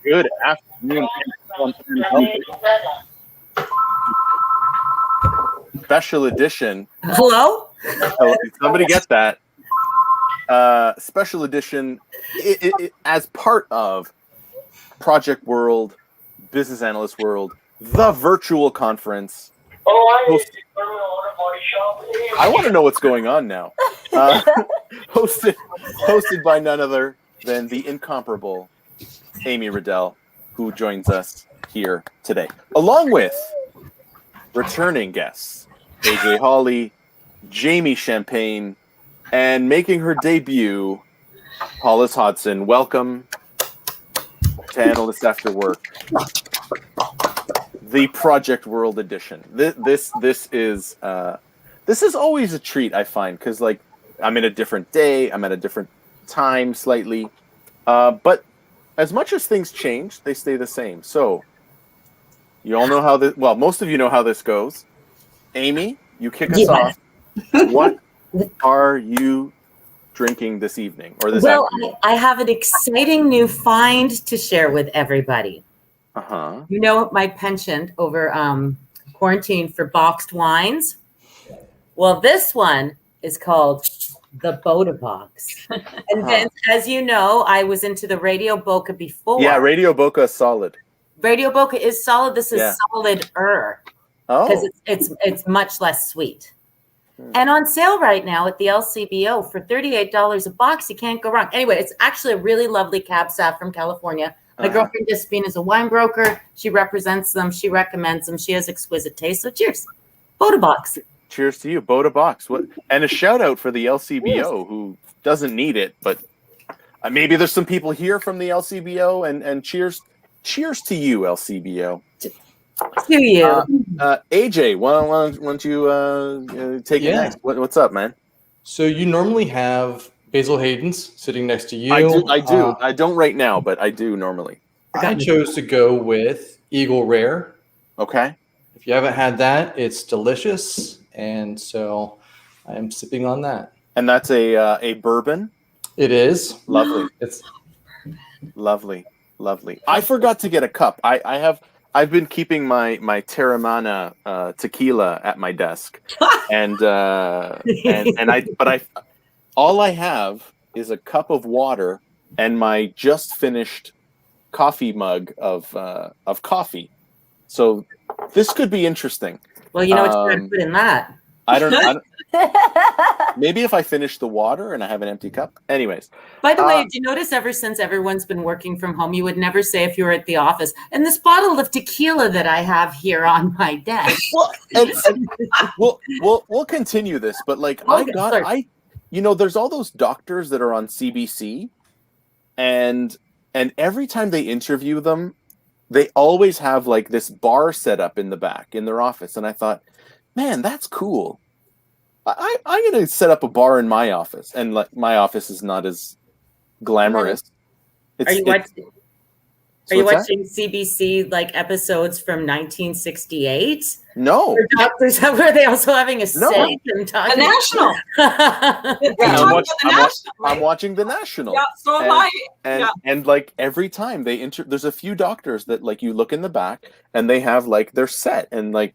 Good afternoon. Special edition. Hello? Somebody get that. Special edition as part of Project World, Business Analyst World, the virtual conference. I want to know what's going on now. Hosted by none other than the incomparable Amy Riddell, who joins us here today, along with returning guests AJ Hawley, Jamie Champagne, and making her debut, Hollis Hodson. Welcome to Analysts After Work, the Project World edition. This is always a treat, I find, because like I'm in a different day, I'm at a different time slightly, but as much as things change, they stay the same. So, you all know how this. Well, most of you know how this goes. Amy, you kick us off. What are you drinking this evening or this afternoon? I have an exciting new find to share with everybody. You know my penchant over quarantine for boxed wines. Well, this one is called the Boda Box. And Vince, as you know, I was into the Radio Boca before. Yeah, Radio Boca is solid. Radio Boca is solid. This is solid-er. Because it's much less sweet. And on sale right now at the LCBO for $38 a box. You can't go wrong. Anyway, it's actually a really lovely Cab Sav from California. My girlfriend Josephine is a wine broker. She represents them. She recommends them. She has exquisite taste. So cheers. Boda Box. Cheers to you, Boda Box. And a shout out for the LCBO who doesn't need it, but maybe there's some people here from the LCBO and cheers to you, LCBO. To you. AJ, why don't you take it next? What's up, man? So you normally have Basil Hayden's sitting next to you. I do. I don't right now, but I do normally. I chose to go with Eagle Rare. Okay. If you haven't had that, it's delicious. And so I'm sipping on that. And that's a bourbon? It is. Lovely. It's lovely. I forgot to get a cup. I've been keeping my Terramana tequila at my desk. and all I have is a cup of water and my just finished coffee mug of coffee. So this could be interesting. Well, you know what you're going to put in that. I don't maybe if I finish the water and I have an empty cup. Anyways. By the way, did you notice ever since everyone's been working from home, you would never say if you were at the office, and this bottle of tequila that I have here on my desk. Well, we'll continue this, but like there's all those doctors that are on CBC and every time they interview them, they always have like this bar set up in the back in their office. And I thought, man, that's cool. I'm going to set up a bar in my office. And like my office is not as glamorous. Are you watching CBC like episodes from 1968? No. Where doctors were they also having a say and talking? The National. I'm watching The National. Yeah, so am I. And like every time there's a few doctors that like you look in the back and they have like their set and like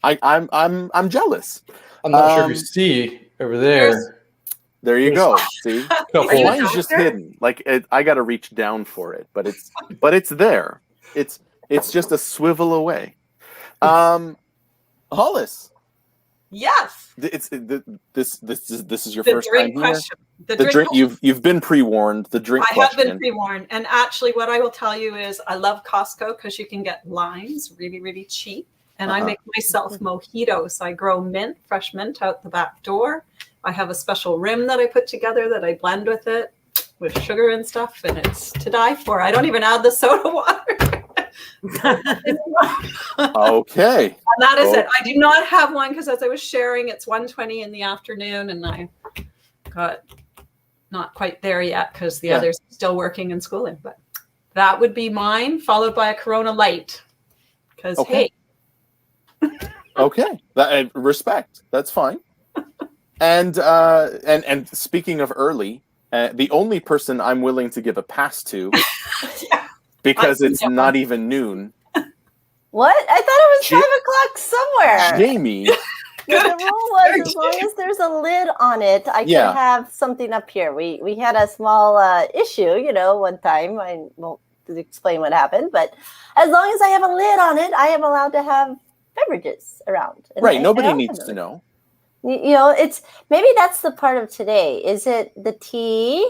I'm jealous. I'm not sure if you see over there. There you go. See, mine's just hidden. Like I got to reach down for it, but it's there. It's just a swivel away. Hollis. Yes. This is your first time here. The drink. You've been pre-warned. The drink. I have been pre-warned, and actually, what I will tell you is, I love Costco because you can get limes really, really cheap. And I make myself mojitos. I grow fresh mint out the back door. I have a special rim that I put together that I blend with sugar and stuff, and it's to die for. I don't even add the soda water. Okay. And that is it. I do not have one because as I was sharing, it's 1:20 in the afternoon and I got not quite there yet because the others are still working and schooling. But that would be mine, followed by a Corona Light. Because, hey. Okay. Respect. That's fine. And speaking of early, the only person I'm willing to give a pass to, because it's not even noon. What? I thought it was 5 o'clock somewhere. Jamie. The rule was as long as there's a lid on it, I could have something up here. We had a small issue, one time. I won't explain what happened, but as long as I have a lid on it, I am allowed to have beverages around. Right. Nobody needs to know. It's maybe that's the part of today. Is it the tea?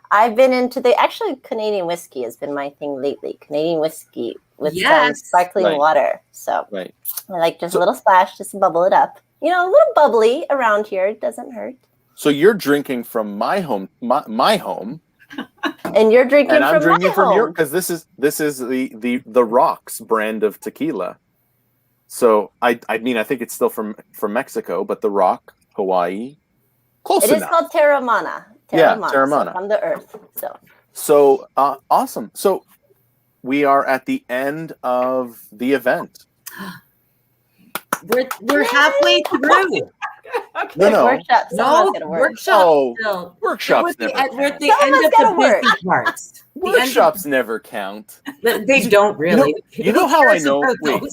I've been into actually Canadian whiskey has been my thing lately. Canadian whiskey with some sparkling water. So I like just a little splash, just bubble it up. A little bubbly around here. It doesn't hurt. So you're drinking from my home, my home. And you're drinking and I'm from drinking my from home. your, because this is the Rocks brand of tequila. So I think it's still from Mexico, but the Rock, Hawaii, close enough. It is called Terramana. Terramana. So from the earth. So awesome. So we are at the end of the event. We're halfway through. No. Workshops. Workshops never we're at the end of the busy parts. Workshops never count. They don't really. You know how I know? Wait.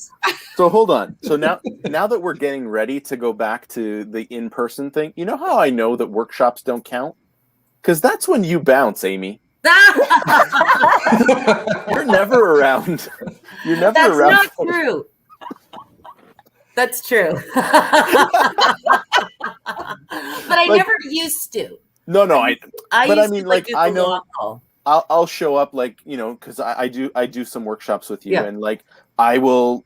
So hold on. So now that we're getting ready to go back to the in-person thing, you know how I know that workshops don't count? Because that's when you bounce, Amy. You're never around. You're never around. That's not true. That's true. But I never used to. No, I mean, I know local. I'll show up because I do some workshops with you and I will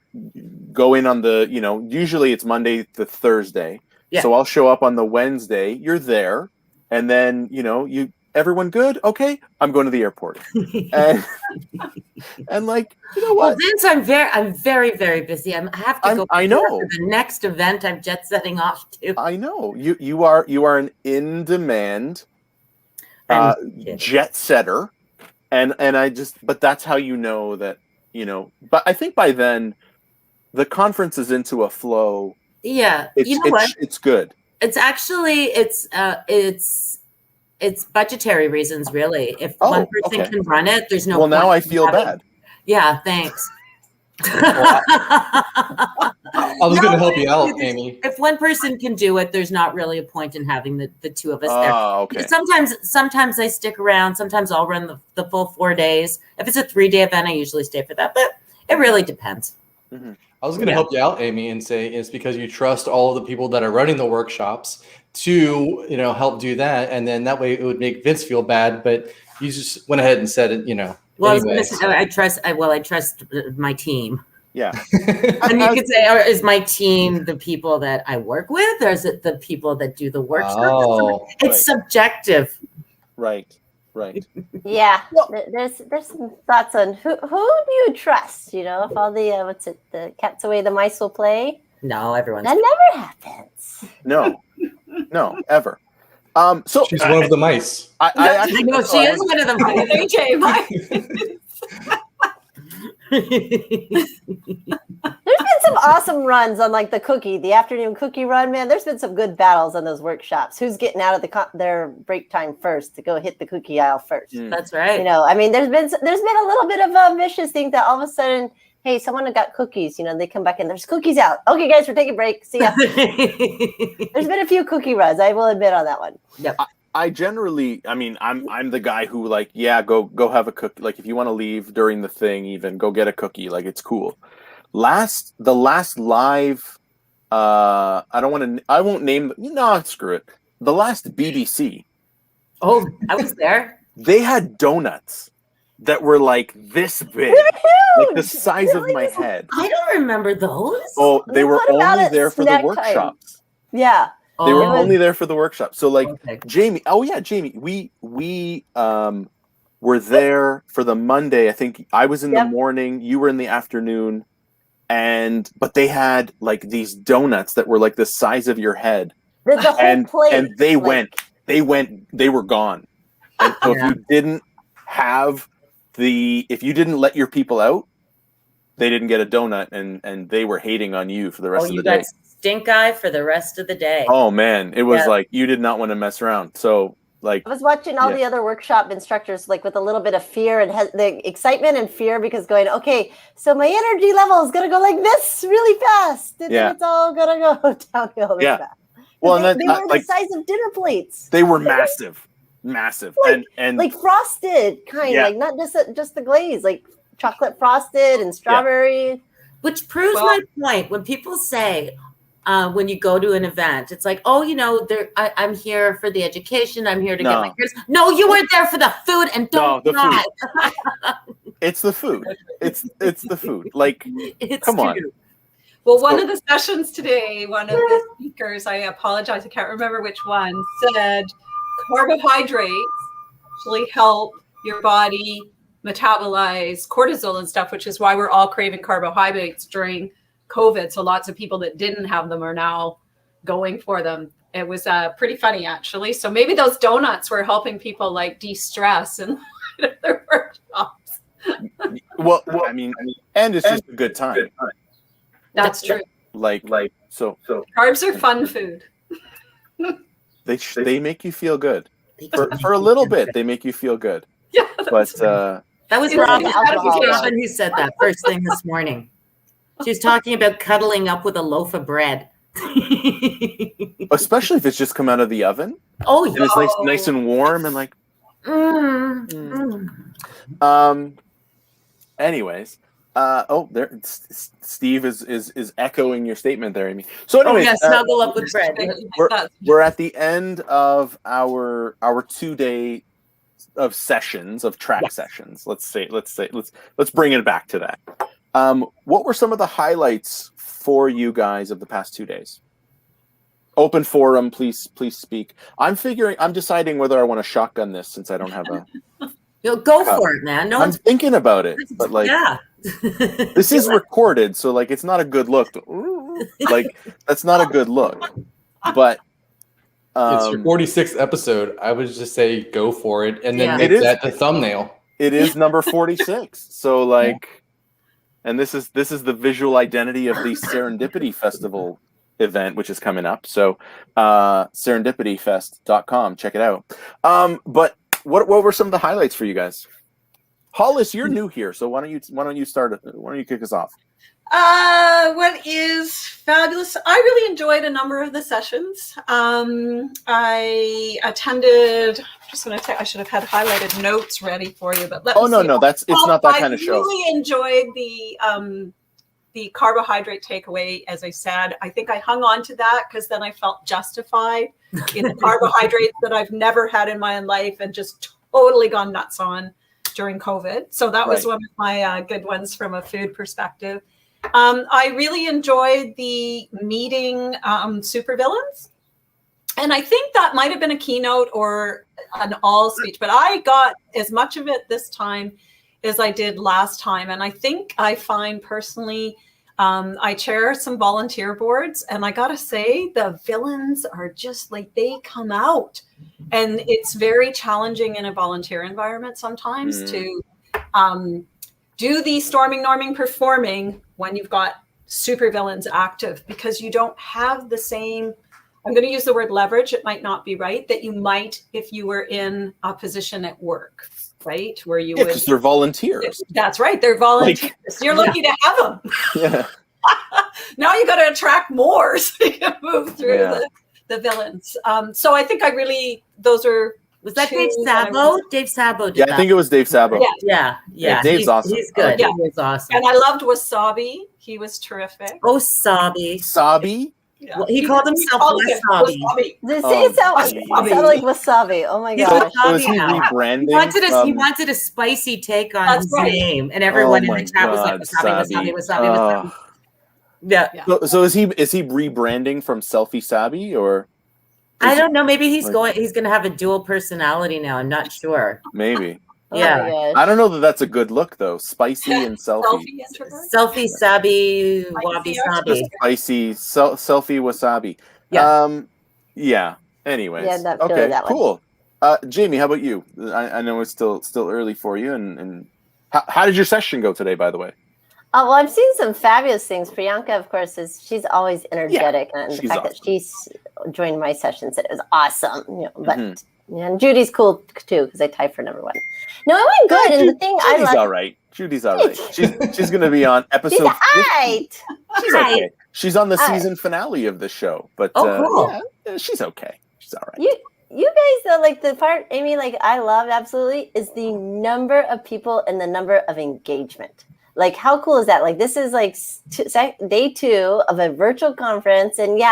go in on the, usually it's Monday to Thursday. Yeah. So I'll show up on the Wednesday, you're there, and then, everyone good? Okay, I'm going to the airport. And what? Well, Vince, I'm very, very busy. I have to go. I know. For the next event I'm jet setting off to. I know. You are an in-demand jet setter. And but that's how you know that, but I think by then the conference is into a flow. Yeah. It's good. It's actually, it's budgetary reasons, really. If one person can run it, there's no point. Well, now I feel bad. Yeah, thanks. I was going to help you out, Amy. If one person can do it, there's not really a point in having the two of us there. Okay. Sometimes I stick around. Sometimes I'll run the full 4 days. If it's a 3-day event, I usually stay for that. But it really depends. Mm-hmm. I was going to help you out, Amy, and say it's because you trust all of the people that are running the workshops to, help do that. And then that way it would make Vince feel bad, but you just went ahead and said it, Well, anyway, I trust my team. Yeah. And you could say, is my team the people that I work with, or is it the people that do the workshop? Oh, it's subjective. Right. Yeah. There's some thoughts on who do you trust? If all the the cat's away, the mice will play. No, everyone's. That never happens. No, ever. So she's one of the mice. I know she is one of the mice. There's been some awesome runs on the afternoon cookie run, man. There's been some good battles on those workshops. Who's getting out of their break time first to go hit the cookie aisle first? That's right. I mean, there's been a little bit of a vicious thing that all of a sudden, hey, someone got cookies. They come back and there's cookies out. Okay, guys, we're taking a break. See ya. There's been a few cookie runs. I will admit on that one. Yep. I generally, I'm the guy who go have a cookie. If you want to leave during the thing, even go get a cookie. It's cool. The last live, I won't name. Screw it. The last BBC. Oh, I was there. They had donuts that were this big, the size of my head. I don't remember those. Oh, they were only there for the workshops. Yeah. They were only there for the workshop. So Jamie, Jamie, we were there for the Monday. I think I was in the morning, you were in the afternoon, but they had like these donuts that were like the size of your head. The whole plate. And they were gone. And so if you didn't let your people out, they didn't get a donut, and they were hating on you for the rest of the day. You got stink eye for the rest of the day. Oh man, it was like you did not want to mess around. So like I was watching all the other workshop instructors like with a little bit of fear and the excitement and fear, because going, okay, so my energy level is gonna go like this really fast, and then it's all gonna go downhill really fast. Well, they were the size of dinner plates. They were massive, like, and like frosted kind, like not just the glaze, like chocolate frosted and strawberry. Which proves my point. When people say, when you go to an event, it's like, oh, I'm here for the education. I'm here to get my kids. No, you were there for the food, and don't lie. It's the food. It's the food. Like, come on. Well, one of the sessions today, one of the speakers, I apologize, I can't remember which one, said carbohydrates actually help your body metabolize cortisol and stuff, which is why we're all craving carbohydrates during COVID. So lots of people that didn't have them are now going for them. It was pretty funny, actually. So maybe those donuts were helping people like de-stress and their workshops. Well, I mean, and it's just a good time. That's true. Like so carbs are fun food. They make you feel good for a little bit. They make you feel good. Yeah, but that was Robin who said that first thing this morning. She was talking about cuddling up with a loaf of bread. Especially if it's just come out of the oven. Oh, yeah. And it's nice and warm and like. Anyways, there Steve is echoing your statement there, Amy. So anyways, snuggle up with bread. We're at the end of our 2 day of sessions, of track sessions. Let's bring it back to that. What were some of the highlights for you guys of the past 2 days? Open forum, please speak. I'm deciding whether I want to shotgun this since I don't have a. Go for it, man. I'm thinking about it, but like, this is recorded, so like, it's not a good look. Like, that's not a good look. But it's your 46th episode. I would just say go for it, and then make that the thumbnail. It is number 46. So like, and this is the visual identity of the Serendipity Festival event, which is coming up. So serendipityfest.com, check it out. But what were some of the highlights for you guys? Hollis, you're new here, so why don't you kick us off? What is fabulous? I really enjoyed a number of the sessions. I attended. I'm just going to take. I should have had highlighted notes ready for you, but no, it's not that kind of show. I really enjoyed the carbohydrate takeaway. As I said, I think I hung on to that because then I felt justified in the carbohydrates that I've never had in my life and just totally gone nuts on during COVID. So that was one of my good ones from a food perspective. I really enjoyed the meeting supervillains. And I think that might have been a keynote or an all speech, but I got as much of it this time as I did last time. And I think I find personally, I chair some volunteer boards, and I gotta say the villains are just like, they come out, and it's very challenging in a volunteer environment sometimes to do the storming, norming, performing when you've got super villains active, because you don't have the same, I'm going to use the word leverage, it might not be right, that you might if you were in a position at work, right? Where you would. Because they're volunteers. That's right. They're volunteers. You're lucky to have them. Yeah. Now you got to attract more so you can move through the villains. So I think those are. Was that Dave Sabo? Dave Sabo did that. I think it was Dave Sabo. Yeah. Dave's awesome. He's good. He was awesome. And I loved Wasabi. He was terrific. Oh, Sabi. Sabi? Yeah. Well, he called himself Wasabi. Does it sound like Wasabi? Oh my gosh. So is he rebranding? He wanted a spicy take on his name, and everyone in the chat was like, Wasabi. Yeah. So is he rebranding from Selfie Sabi, or? I don't know. Maybe he's going to have a dual personality now. I'm not sure. Maybe. Yeah. I don't know that that's a good look though. Spicy and selfie. Selfie sabi wabi sabi. Spicy selfie wasabi. Yeah. Yeah. Anyways. Yeah, not okay. really that one. Cool. Jamie, how about you? I know it's still early for you, and how did your session go today? By the way. Well, I've seen some fabulous things. Priyanka, of course, she's always energetic, and the fact that she's joined my session said it was awesome. But and Judy's cool too because I tied for number 1. No, it went good. And the thing Judy's I like, all right. Judy's all right. She's going to be on episode. She's all right. She's okay. She's on the season finale of the show, but cool. yeah, she's okay. She's all right. You guys though, like the part, Amy, like I love absolutely is the number of people and the number of engagement. Like, how cool is that? Like, this is like day 2 of a virtual conference. And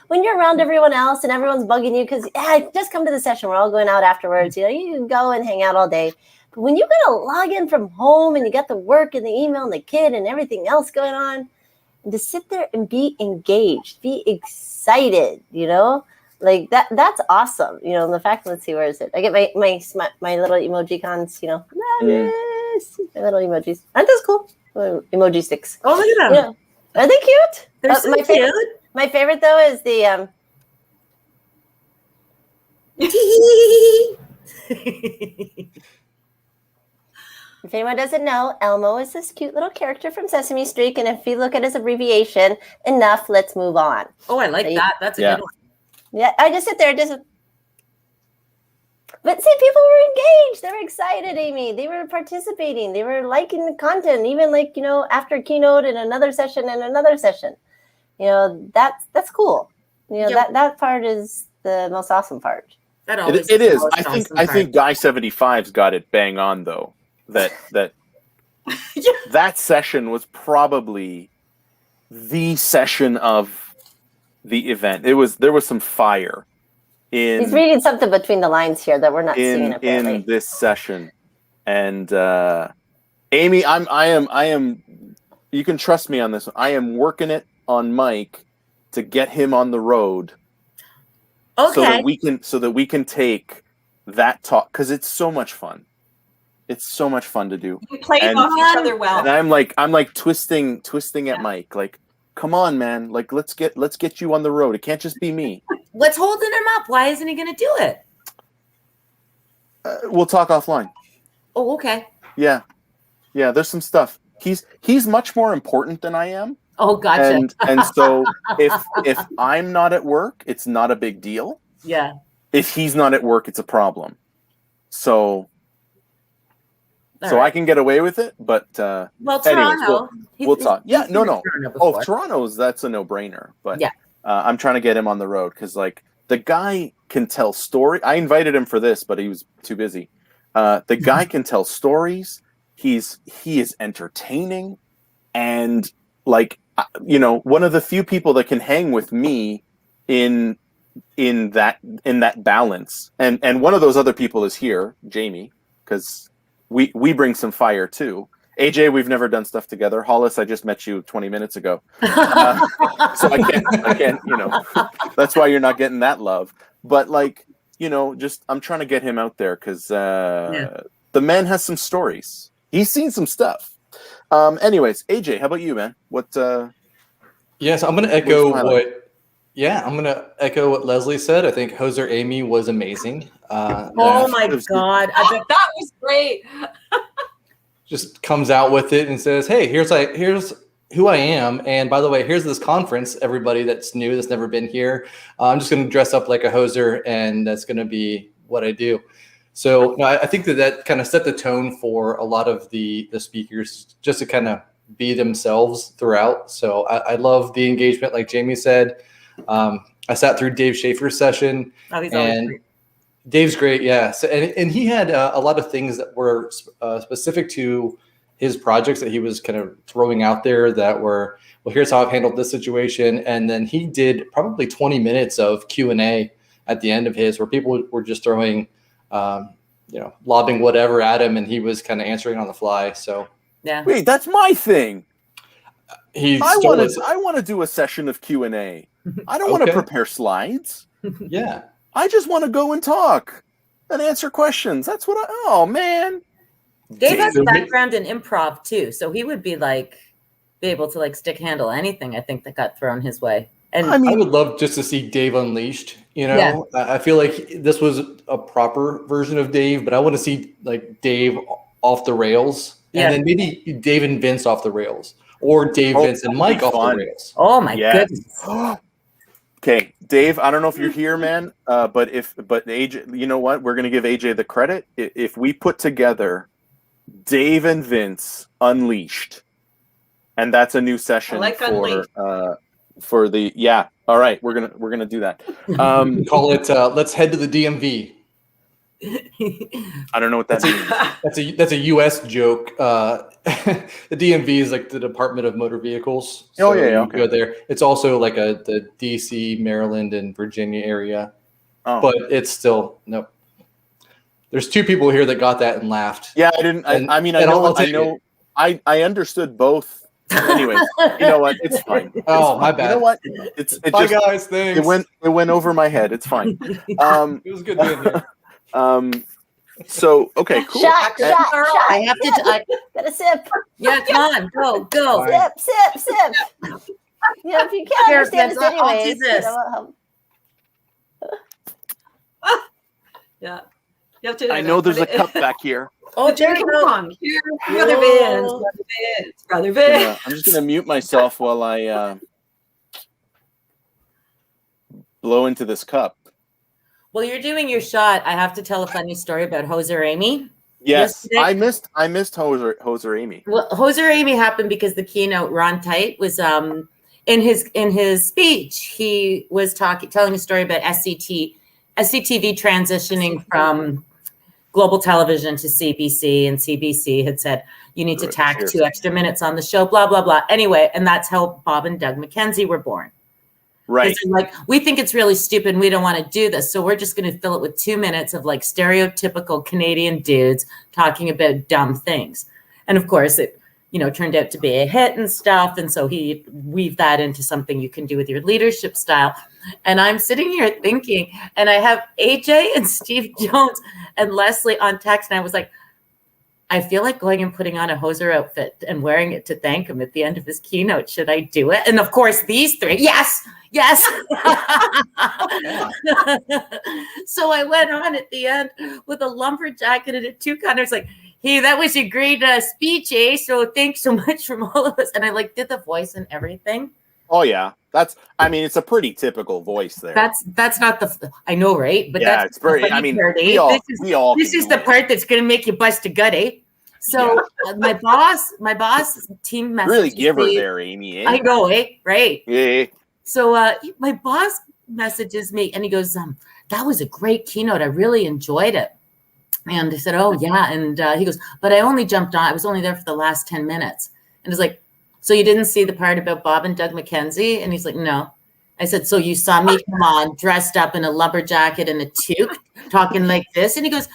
when you're around everyone else and everyone's bugging you because, just come to the session. We're all going out afterwards. You can go and hang out all day. But when you got to log in from home and you got the work and the email and the kid and everything else going on, and to sit there and be engaged, be excited, like that's awesome. And the fact, let's see, where is it? I get my little emoji cons, my little emojis. Aren't those cool? Emoji sticks. Oh, look at them. Are they cute? They're so cute. My favorite though is the if anyone doesn't know, Elmo is this cute little character from Sesame Street, and if you look at his abbreviation, enough, let's move on. Oh, I like that. That's a good one. Yeah, I just sit there, but see, people were engaged. They were excited, Amy. They were participating. They were liking the content, even after keynote and another session and another session. That's cool. That part is the most awesome part. It is. I think Guy 75's got it bang on though. That session was probably the session of the event. There was some fire. He's reading something between the lines here that we're not seeing apparently. In this session, and Amy, I am. You can trust me on this one. I am working it on Mike to get him on the road, so that we can take that talk because it's so much fun. It's so much fun to do. We play off each other well, and I'm like twisting at Mike like. Come on, man! Like, let's get you on the road. It can't just be me. What's holding him up? Why isn't he going to do it? We'll talk offline. Oh, okay. Yeah. There's some stuff. He's much more important than I am. Oh, gotcha. And so if I'm not at work, it's not a big deal. Yeah. If he's not at work, it's a problem. So I can get away with it, but Toronto. We'll talk. Yeah, no. Toronto's that's a no-brainer. But I'm trying to get him on the road because the guy can tell story. I invited him for this, but he was too busy. The guy can tell stories. He is entertaining, and one of the few people that can hang with me in that balance. And one of those other people is here, Jamie, because. We bring some fire too. AJ, we've never done stuff together. Hollis, I just met you 20 minutes ago, so I can't. That's why you're not getting that love. But I'm trying to get him out there because the man has some stories. He's seen some stuff. Anyways, AJ, how about you, man? What? Yes, I'm going to echo what Leslie said. I think Hoser Amy was amazing. Oh my God. That was great. Just comes out with it and says, hey, here's who I am. And by the way, here's this conference, everybody that's new, that's never been here. I'm just going to dress up like a hoser and that's going to be what I do. So I think that kind of set the tone for a lot of the speakers just to kind of be themselves throughout. So I love the engagement, like Jamie said. I sat through Dave Schaefer's session, and great. Dave's great. Yeah. So, and he had a lot of things that were specific to his projects that he was kind of throwing out there that were, well, here's how I've handled this situation. And then he did probably 20 minutes of Q&A at the end of his where people were just throwing, lobbing whatever at him. And he was kind of answering on the fly. So yeah. Wait, that's my thing. I want to do a session of Q&A. I don't want to prepare slides. Yeah. I just want to go and talk and answer questions. That's what oh man. Dave has a background in improv too, so he would be able to stick handle anything I think that got thrown his way. And I would love just to see Dave unleashed. I feel like this was a proper version of Dave, but I want to see Dave off the rails, and then maybe Dave and Vince off the rails, or Dave, Vince, and Mike off the rails. Oh my goodness! Okay, Dave, I don't know if you're here, man, but AJ, you know what? We're gonna give AJ the credit. If we put together Dave and Vince Unleashed, and that's a new session for the All right, we're gonna do that. Call it. Let's head to the DMV. I don't know what that means. That's a U.S. joke. The DMV is the Department of Motor Vehicles. So okay. Go there. It's also the D.C., Maryland, and Virginia area. Oh. But it's still nope. There's two people here that got that and laughed. Yeah, I didn't. I understood both. Anyway, you know what? It's fine. My bad. You know what? Bye, guys. Thanks. It went over my head. It's fine. It was good being here. So okay, cool. Shot. I have to. Got a sip. Yeah, come on, go. Sip. If you can't understand this anyways. Yeah. You have to. I know there's a cup back here. Oh, Jerry, come on. Here, Brother Vince. I'm just gonna mute myself while I blow into this cup. Well, you're doing your shot. I have to tell a funny story about Hoser Amy. Yes, I missed Hoser Amy. Well, Hoser Amy happened because the keynote, Ron Tite, was in his speech. He was telling a story about SCTV transitioning from global television to CBC, and CBC had said you need to tack 2 extra minutes on the show. Blah blah blah. Anyway, and that's how Bob and Doug McKenzie were born. Right. We think it's really stupid and we don't want to do this. So we're just going to fill it with 2 minutes of stereotypical Canadian dudes talking about dumb things. And of course it, turned out to be a hit and stuff. And so he weaved that into something you can do with your leadership style. And I'm sitting here thinking, and I have AJ and Steve Jones and Leslie on text. And I was like, I feel like going and putting on a Hoser outfit and wearing it to thank him at the end of his keynote. Should I do it? And of course, these three, yes. So I went on at the end with a lumberjack and a two-counters hey, that was a great speech, eh? So thanks so much from all of us. And I did the voice and everything. Oh yeah, it's a pretty typical voice there. That's not I know, right? But yeah, it's very. This is the part that's going to make you bust a gut, eh? So my boss team messaged really give her there, Amy. Eh? I know, eh? Right. Yeah. So my boss messages me and he goes, that was a great keynote. I really enjoyed it. And I said, oh yeah. And he goes, but I only jumped on. I was only there for the last 10 minutes. And it's so you didn't see the part about Bob and Doug McKenzie? And he's like, no. I said, so you saw me come on dressed up in a lumber jacket and a toque talking like this? And he goes,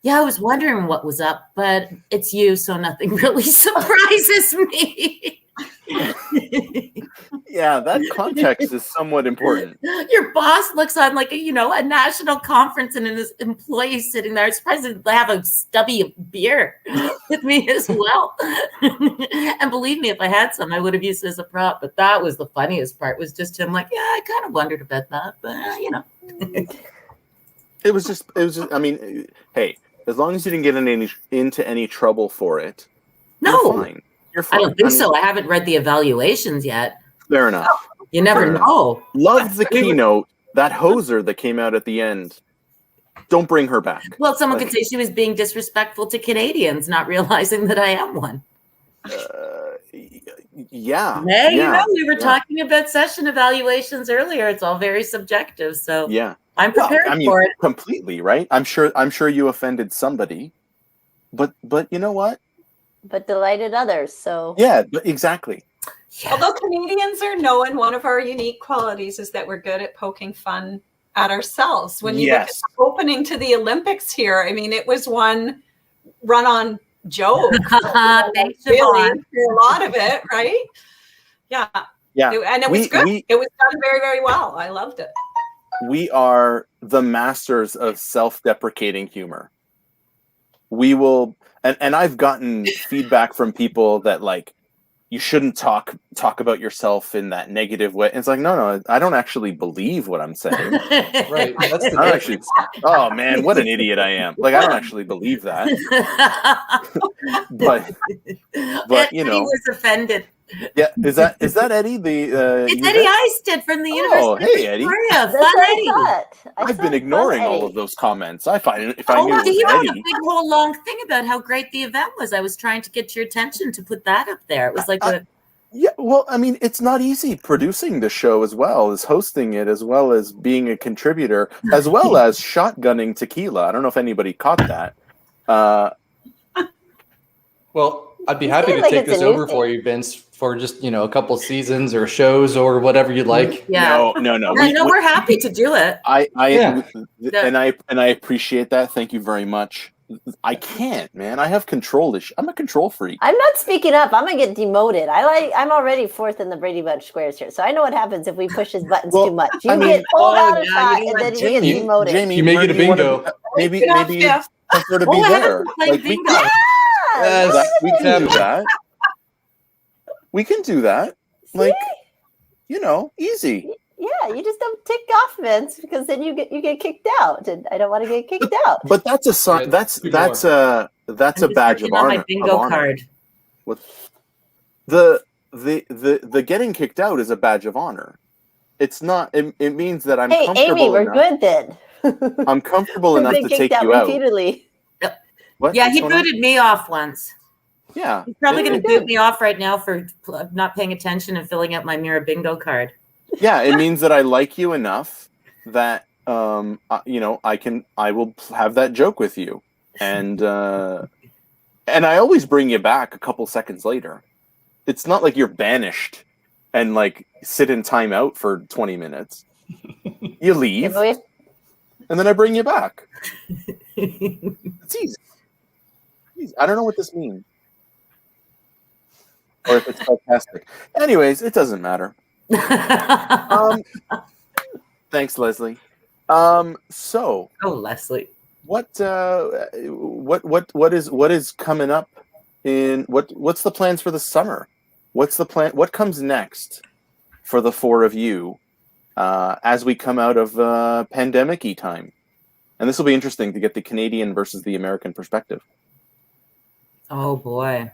yeah, I was wondering what was up, but it's you, so nothing really surprises me. Yeah, that context is somewhat important. Your boss looks on a national conference and his employees sitting there. I'm surprised they have a stubby of beer with me as well. And believe me, if I had some, I would have used it as a prop. But that was the funniest part, was just him yeah, I kind of wondered about that, but It was just, hey, as long as you didn't get into any trouble for it, no. You're fine. You're fine. I don't think so. I haven't read the evaluations yet. Fair enough. You never know. Loved the keynote. That Hoser that came out at the end. Don't bring her back. Well, someone could say she was being disrespectful to Canadians, not realizing that I am one. Yeah. Hey, we were talking about session evaluations earlier. It's all very subjective. So yeah, I'm prepared for it completely. Right. I'm sure you offended somebody, but you know what? But delighted others. So yeah, exactly. Yeah. Although Canadians are known, one of our unique qualities is that we're good at poking fun at ourselves. When you look at the opening to the Olympics here, it was one run-on joke. Thanks, really, a lot of it, right? Yeah. And it was good. It was done very, very well. I loved it. We are the masters of self-deprecating humor. we will, and I've gotten feedback from people that like, you shouldn't talk about yourself in that negative way. And it's like, no, I don't actually believe what I'm saying. Right. That's the difference. Oh man, what an idiot I am. Like, I don't actually believe that. but you know, Eddie was offended. Yeah, is that Eddie? It's Eddie Eisted from the University of Eddie. Victoria. That's Fun Eddie. I've been ignoring all of those comments. I find if I knew it was he wrote Eddie. a big whole long thing about how great the event was. I was trying to get your attention to put that up there. It was like yeah, well, I mean, it's not easy producing the show as well as hosting it, as well as being a contributor, as well as shotgunning tequila. I don't know if anybody caught that. Well, I'd be happy to take this over for you, Vince, for just, a couple seasons or shows or whatever you'd like. Yeah. No. We're happy to do it. And I appreciate that. Thank you very much. I can't, man. I have control issues. I'm a control freak. I'm not speaking up. I'm gonna get demoted. I'm already fourth in the Brady Bunch squares here, so I know what happens if we push his buttons too much. You get pulled out of shot, and then you get demoted. Jamie, you may get a bingo. Maybe prefer to be there. Like bingo. We can do that. We can do that. Like, easy. Yeah, you just don't tick off, Vince, because then you get kicked out, and I don't want to get kicked out. But that's a sign. That's a badge of honor. My bingo card. The getting kicked out is a badge of honor. It's not. It means that I'm. Hey, comfortable Amy, we're enough. good then. I'm comfortable enough to take you out repeatedly. What? Yeah, he booted me off once. Yeah, he's probably going to boot me off right now for not paying attention and filling out my mirror bingo card. Yeah, it means that I like you enough that I will have that joke with you, and I always bring you back a couple seconds later. It's not like you're banished and like sit in timeout for 20 minutes. You leave, and then I bring you back. It's easy. I don't know what this means, or if it's sarcastic. Anyways, it doesn't matter. Thanks, Leslie. Leslie, what is coming up in what's the plans for the summer? What's the plan? What comes next for the four of you as we come out of pandemic-y time? And this will be interesting to get the Canadian versus the American perspective. Oh boy.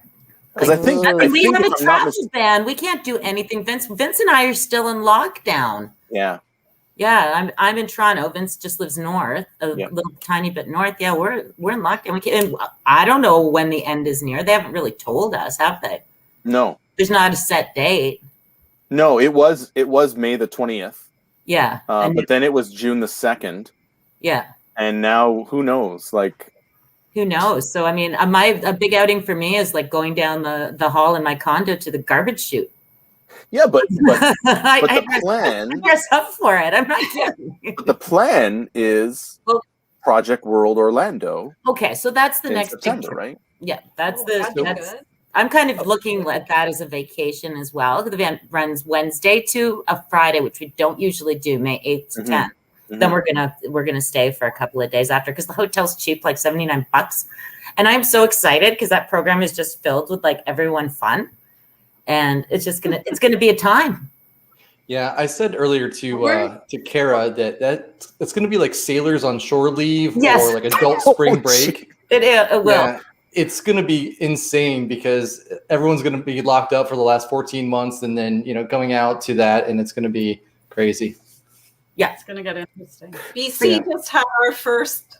Because I think we have a travel ban. We can't do anything. Vince and I are still in lockdown. Yeah. Yeah, I'm in Toronto. Vince just lives north, little tiny bit north. Yeah, we're in lockdown. We can't, and I don't know when the end is near. They haven't really told us, have they? No. There's not a set date. No, it was May the 20th. Yeah. But then it was June the 2nd. Yeah. And now who knows? Like, who knows? So, I mean, a big outing for me is like going down the hall in my condo to the garbage chute. Yeah, but I plan. dress up for it. I'm not kidding. But the plan is Project World Orlando. Okay, so that's the next September, right? Yeah, that's I'm kind of looking at that as a vacation as well. The event runs Wednesday to a Friday, which we don't usually do, May 8th to 10th. Mm-hmm. Then we're gonna stay for a couple of days after because the hotel's cheap, like $79. And I'm so excited because that program is just filled with like everyone fun. And it's gonna be a time. Yeah, I said earlier to Kara that it's gonna be like sailors on shore leave or like adult spring break. It will. Yeah, it's gonna be insane because everyone's gonna be locked up for the last 14 months, and then going out to that, and it's gonna be crazy. Yeah, it's gonna get interesting. BC just had our first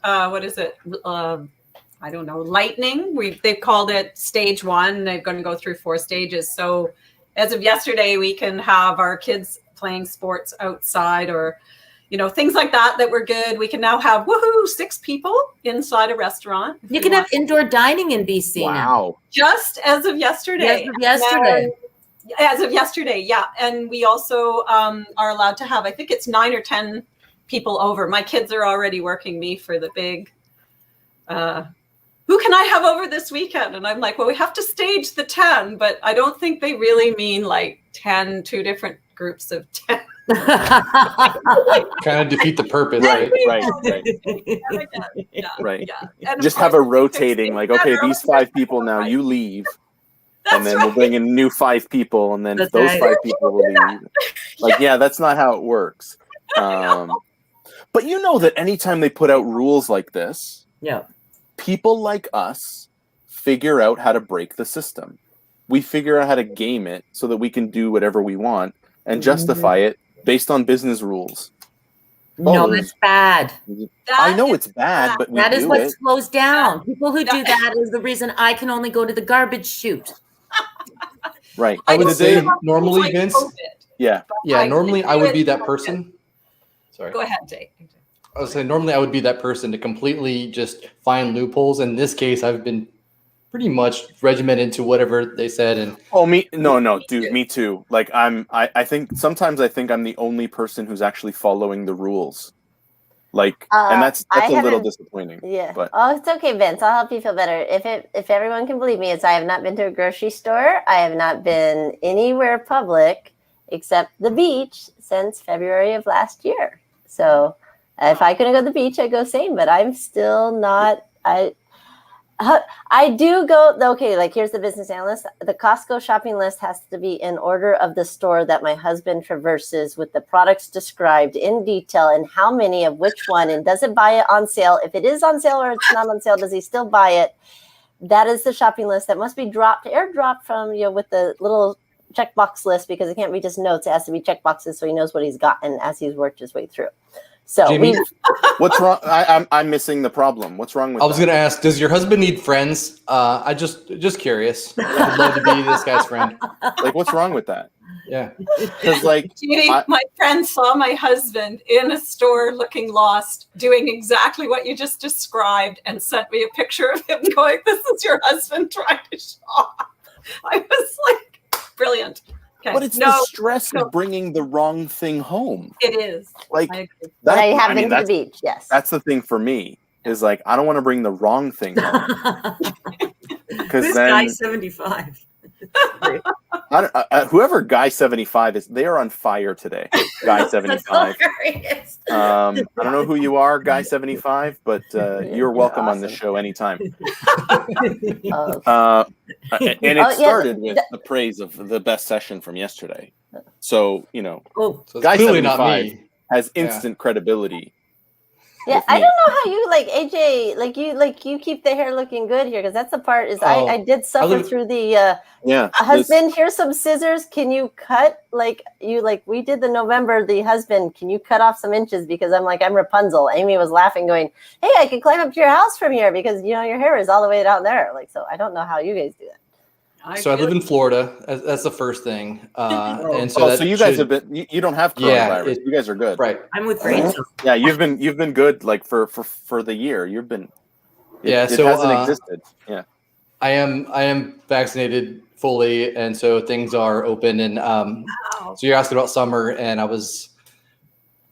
I don't know, lightning. They've called it stage 1. They're going to go through 4 stages. So as of yesterday, we can have our kids playing sports outside or, things like that were good. We can now have 6 people inside a restaurant. You can have indoor dining in BC now. Just as of yesterday. As of yesterday, yeah. And we also are allowed to have, I think it's 9 or 10 people over. My kids are already working me for the big who can I have over this weekend? And I'm like, well, we have to stage the 10, but I don't think they really mean like 10, 2 different groups of 10. Kind of defeat the purpose, Right. And just of have a course, rotating, like, okay, these 5 people now, you leave. And then we'll bring in new 5 people, and then That's those right. 5 people will leave. Like, yeah, that's not how it works. But you know that anytime they put out rules like this, people like us figure out how to break the system. We figure out how to game it so that we can do whatever we want and justify it based on business rules. No, it's bad. I know it's bad, but that is what slows down. People who do that is the reason I can only go to the garbage chute. Right. I would say normally, Vince. Normally I would be that person. Sorry. Go ahead, Jake. I was saying normally I would be that person to completely just find loopholes. In this case, I've been pretty much regimented to whatever they said. And dude, me too. Like I think sometimes I'm the only person who's actually following the rules. Like, and that's a little disappointing. Yeah. But it's okay, Vince. I'll help you feel better. If everyone can believe me, I have not been to a grocery store. I have not been anywhere public except the beach since February of last year. So if I couldn't go to the beach, I'd go same. But I'm still not. I do go, okay, like here's the business analyst. The Costco shopping list has to be in order of the store that my husband traverses with the products described in detail and how many of which one, and does it buy it on sale? If it is on sale or it's not on sale, does he still buy it? That is the shopping list that must be airdropped from, with the little checkbox list, because it can't be just notes. It has to be checkboxes so he knows what he's gotten as he's worked his way through. So Jamie, what's wrong? I'm missing the problem. What's wrong with? I was going to ask, does your husband need friends? I just curious. I'd love to be this guy's friend. Like, what's wrong with that? Yeah, because like my friend saw my husband in a store looking lost, doing exactly what you just described, and sent me a picture of him going, "This is your husband trying to shop." I was like, brilliant. Okay. But it's the stress of bringing the wrong thing home. It is. Like that. I have been to the beach. Yes. That's the thing for me is like, I don't want to bring the wrong thing home. Because then guy 75. Whoever guy 75 is, they are on fire today. Guy 75. I don't know who you are, guy 75, but you're welcome on this show anytime. And it started with the praise of the best session from yesterday. So so guy 75 has instant credibility. Yeah, I don't know how you AJ, you keep the hair looking good here, because that's the part is I did suffer through the husband. Here's some scissors. Can you cut we did the November, the husband, can you cut off some inches, because I'm Rapunzel. Amy was laughing, going, "Hey, I can climb up to your house from here because your hair is all the way down there." So I don't know how you guys do that. I live in Florida. That's the first thing. And so you guys have been. You don't have coronavirus. You guys are good, right? I'm with Rachel. Yeah, you've been good. Like for the year, you've been. It hasn't existed. Yeah, I am vaccinated fully, and so things are open. And so you're asking about summer, and I was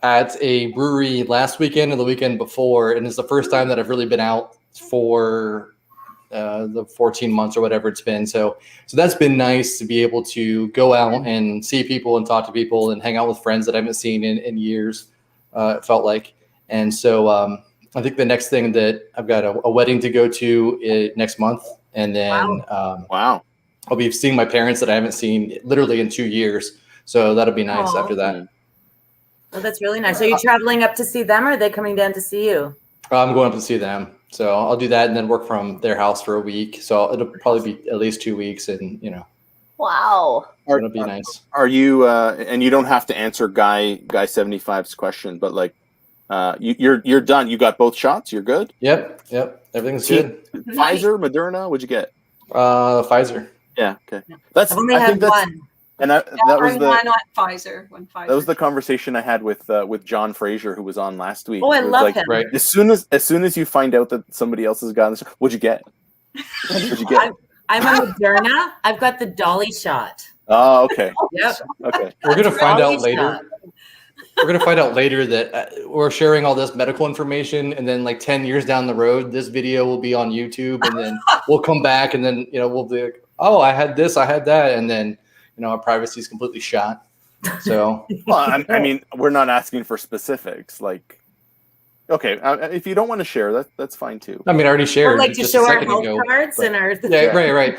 at a brewery last weekend and the weekend before, and it's the first time that I've really been out for the 14 months or whatever it's been. So that's been nice to be able to go out and see people and talk to people and hang out with friends that I haven't seen in years. It felt like. And so I think the next thing that I've got a wedding to go to next month. And then I'll be seeing my parents that I haven't seen literally in 2 years. So that'll be nice after that. Well, that's really nice. Are you traveling up to see them, or are they coming down to see you? I'm going up to see them. So I'll do that and then work from their house for a week. So it'll probably be at least 2 weeks, and wow, it'll be nice. Are you? And you don't have to answer Guy 75's question, but you're done. You got both shots. You're good. Yep. Everything's good. Pfizer, Moderna. What'd you get? Pfizer. Yeah. Okay. I've only had one. And that was why not Pfizer? Pfizer. That was the conversation I had with John Fraser, who was on last week. Oh, I love him. Right. As soon as you find out that somebody else has gotten this, what'd you get? What'd you get? I'm a Moderna. I've got the Dolly shot. Oh, okay. Yep. Okay. We're gonna find out later. We're gonna find out later that we're sharing all this medical information, and then 10 years down the road, this video will be on YouTube, and then we'll come back, and then we'll be like, "Oh, I had this, I had that," and then our privacy is completely shot. So, well, I mean, we're not asking for specifics. Like, okay, if you don't want to share, that's fine too. I mean, I already shared. Or like to just show a our second health ago, cards but- and our. Yeah, right.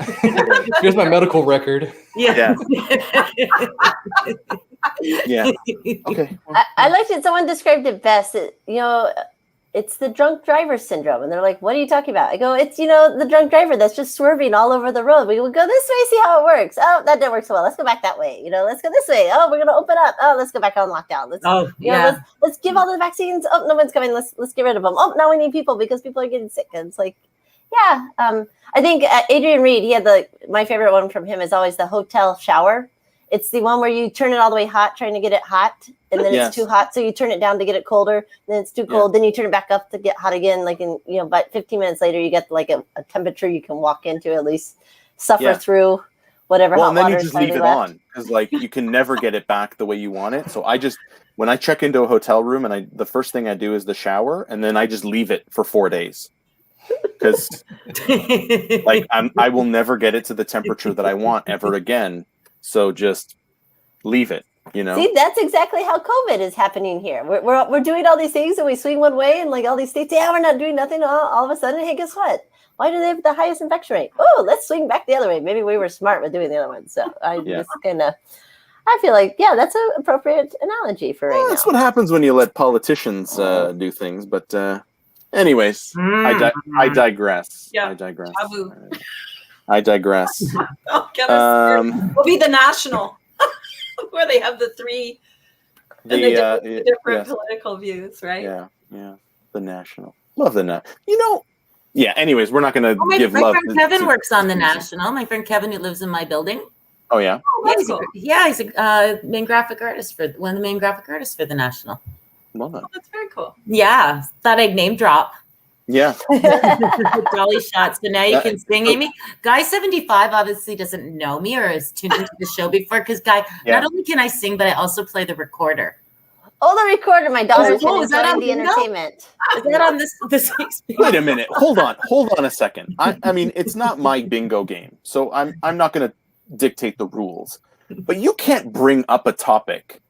Here's my medical record. Yeah. Yeah. Okay. I liked it. Someone described it best. It's the drunk driver syndrome. And they're like, what are you talking about? I go, it's, the drunk driver that's just swerving all over the road. We will go this way, see how it works. Oh, that didn't work so well. Let's go back that way. Let's go this way. Oh, we're going to open up. Oh, let's go back on lockdown. Let's give all the vaccines. Oh, no one's coming. Let's get rid of them. Oh, now we need people because people are getting sick. And it's like, yeah. I think Adrian Reed, he had my favorite one from him is always the hotel shower. It's the one where you turn it all the way hot, trying to get it hot, and then it's too hot, so you turn it down to get it colder. Then it's too cold, then you turn it back up to get hot again. Like but 15 minutes later, you get like a temperature you can walk into, at least suffer through whatever. Well, and then you just leave it on because you can never get it back the way you want it. So when I check into a hotel room, and the first thing I do is the shower, and then I just leave it for 4 days. Because I will never get it to the temperature that I want ever again. So just leave it, See, that's exactly how COVID is happening here. We're doing all these things and we swing one way and like all these states, we're not doing nothing. All of a sudden, hey, guess what? Why do they have the highest infection rate? Oh, let's swing back the other way. Maybe we were smart with doing the other one. So I feel like, that's an appropriate analogy for right now. That's what happens when you let politicians do things. But anyways, I digress. Yeah. I digress. Taboo. I digress. Oh, get us we'll be the national, where they have the three different political views, right? Yeah. The national. Love the national. Yeah. Anyways, we're not going to give love. My friend Kevin works on the national. My friend Kevin, who lives in my building. Oh yeah. He's a main graphic artist one of the main graphic artists for the national. Love that. Oh, that's very cool. Yeah, thought I'd name drop. Yeah. Dolly shots. So now you can sing, Amy. Guy 75 obviously doesn't know me or has tuned into the show before because Guy, not only can I sing, but I also play the recorder. Oh, the recorder. My daughter's is that on the entertainment. Is that on this experience? Wait a minute. Hold on a second. I mean, it's not my bingo game, so I'm not going to dictate the rules. But you can't bring up a topic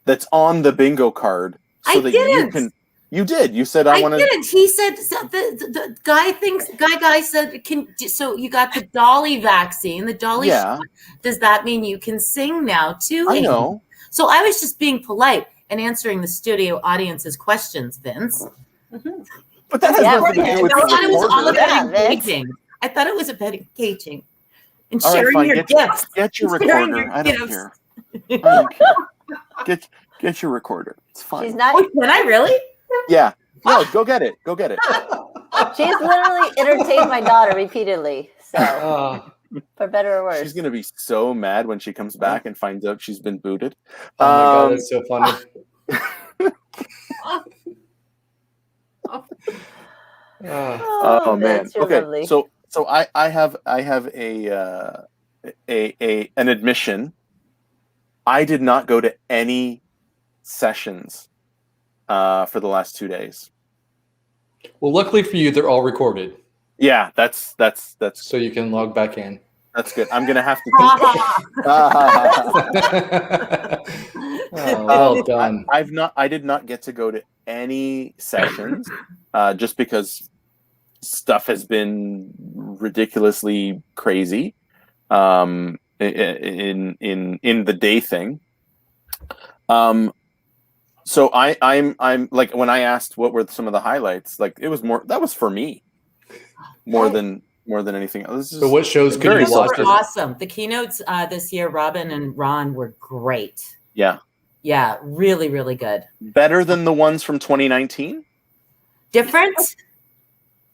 that's on the bingo card so that you can. You did. You said I want to. didn't. He said the guy thinks. Guy said So you got the Dolly vaccine. The Dolly. Shot. Does that mean you can sing now too? I know. So I was just being polite and answering the studio audience's questions, Vince. Mm-hmm. But that has nothing to do with I thought it was all about Vince. engaging. I thought it was about engaging and all sharing right, your gifts. Get your recorder. I don't care. I don't care. Get your recorder. It's fine. She's not. Can I really? Yeah. No, go get it. Go get it. She's literally entertained my daughter repeatedly. So, for better or worse. She's going to be so mad when she comes back and finds out she's been booted. Oh my God, that's so funny. Oh man. Okay. Lovely. So I have an admission. I did not go to any sessions for the last 2 days. Well, luckily for you, they're all recorded. Yeah, that's so you can log back in. That's good. I'm gonna have to. Well done. I did not get to go to any sessions, just because stuff has been ridiculously crazy, in the day thing. So I'm like, when I asked what were some of the highlights, like that was for me more than anything else. So what shows could you watch? Awesome. The keynotes this year, Robin and Ron, were great. Yeah. Yeah, really, really good. Better than the ones from 2019? Different?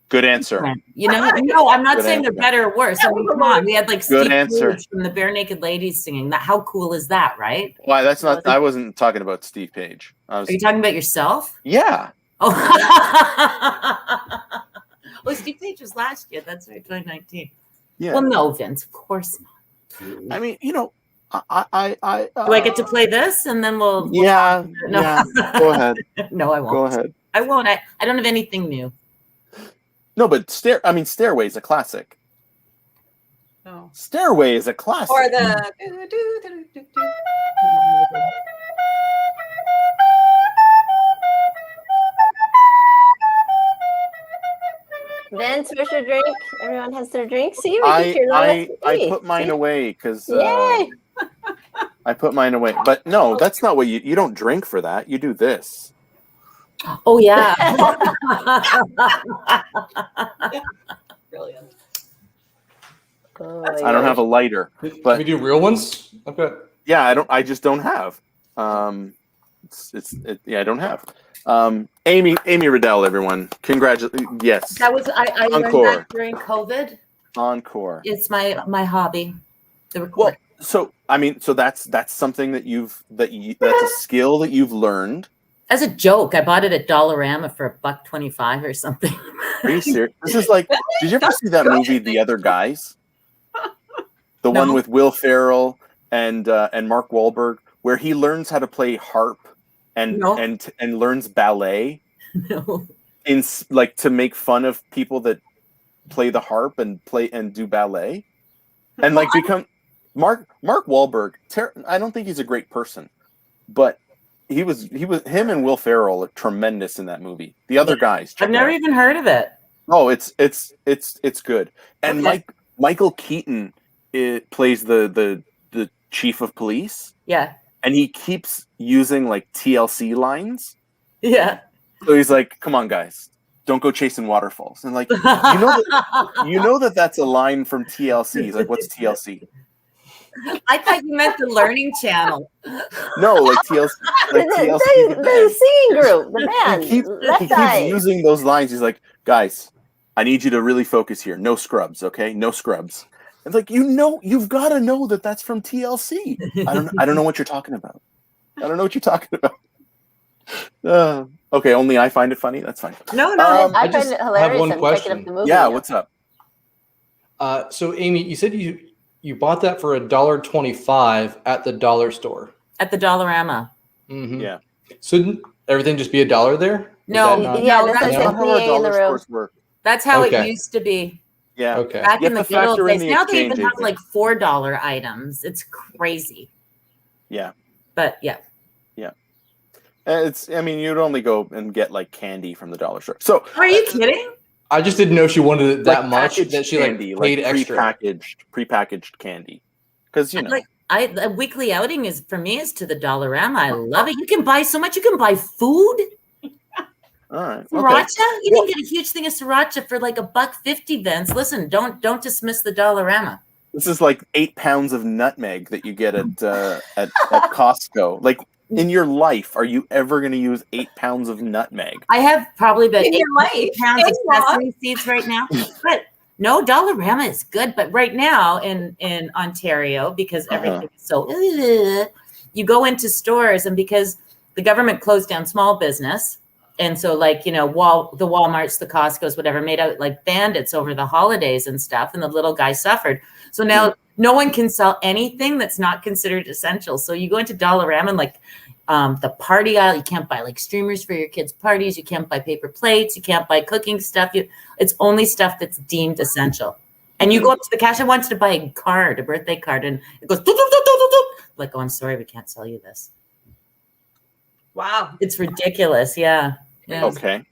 Good answer. No, I'm not saying they're better or worse. I mean, come on. We had like Steve Page from the Bare Naked Ladies singing. How cool is that, right? Why, that's not, I wasn't talking about Steve Page. Are you talking about yourself? Yeah. Oh, well, Steve Page was last year. That's right, 2019. Yeah. Well, no, Vince, of course not. I mean, I do I get to play this and then we'll? Yeah. No. Yeah. Go ahead. No, I won't. Go ahead. I won't. I don't have anything new. No, but Stairway's a classic. No. Stairway is a classic. Or the. Vince, where's your drink? Everyone has their drink. See, I put mine away because Yay! I put mine away. But no, that's not what you don't drink for that. You do this. Oh yeah. Brilliant. Oh, I don't have a lighter. Can But we do real ones? Okay. yeah, I just don't have. I don't have. Amy Riddell, everyone. Congratulations. Yes. That was I learned Encore. that during COVID. Encore. It's my hobby. The Well, recording. so that's something that that's a skill that you've learned. As a joke, I bought it at Dollarama for $1.25 or something. Are you serious? This is like, did you ever see that movie, The Other Guys? The one with Will Ferrell and Mark Wahlberg, where he learns how to play harp and learns ballet No. in like to make fun of people that play the harp and do ballet, and like become Mark Wahlberg. I don't think he's a great person, but him and Will Ferrell are tremendous in that movie. The Other Guys. I've never even heard of it. Oh, it's good. And Okay. Michael Keaton plays the chief of police, Yeah. and he keeps using like TLC lines. Yeah. So he's like, "Come on, guys, don't go chasing waterfalls." And like, you know that's a line from TLC. He's like, "What's TLC?" I thought you meant the Learning Channel. No, like TLC. Like TLC. The singing group, the band. He keeps using those lines. He's like, "Guys, I need you to really focus here. No scrubs, okay? No scrubs." It's like, you've got to know that that's from TLC. I don't know what you're talking about. I don't know what you're talking about. Okay, only I find it funny. That's fine. No. I find it hilarious. have one I'm question. checking up the movie. Yeah, now. what's up? So Amy, you said you bought that for $1.25 at the dollar store. At the Dollarama. Mm-hmm. Yeah. Shouldn't everything just be $1 there? No. Is that not- Yeah, No, that's that's like How our PA in dollar the room. stores work. That's how Okay. it used to be Yeah. Okay. back You in the have to good old factor in days. the Now they even exchange have agent. like $4 items. It's crazy. Yeah. But yeah. You'd only go and get like candy from the dollar store. So Are you kidding? I just didn't know she wanted it that like much packaged that she candy, paid extra. prepackaged candy. Because A weekly outing is for me is to the Dollarama. I love it. You can buy so much. You can buy food. all right. Sriracha. Okay. You can get a huge thing of sriracha for like $1.50, Vince. Listen, don't dismiss the Dollarama. This is like 8 pounds of nutmeg that you get at Costco. Like in your life, are you ever going to use 8 pounds of nutmeg? I have probably about In your life. 8 pounds of It's not. sesame seeds right now. But no, Dollarama is good. But right now in Ontario, because everything is so, you go into stores, and because the government closed down small business, and so like the Walmarts, the Costco's, whatever, made out like bandits over the holidays and stuff, and the little guy suffered. So now no one can sell anything that's not considered essential. So you go into Dollarama and like the party aisle, you can't buy like streamers for your kids' parties. You can't buy paper plates. You can't buy cooking stuff. It's only stuff that's deemed essential. And you go up to the cash. I wanted to buy a birthday card, and it goes, like, oh, I'm sorry, we can't sell you this. Wow. It's ridiculous. Yeah. Okay.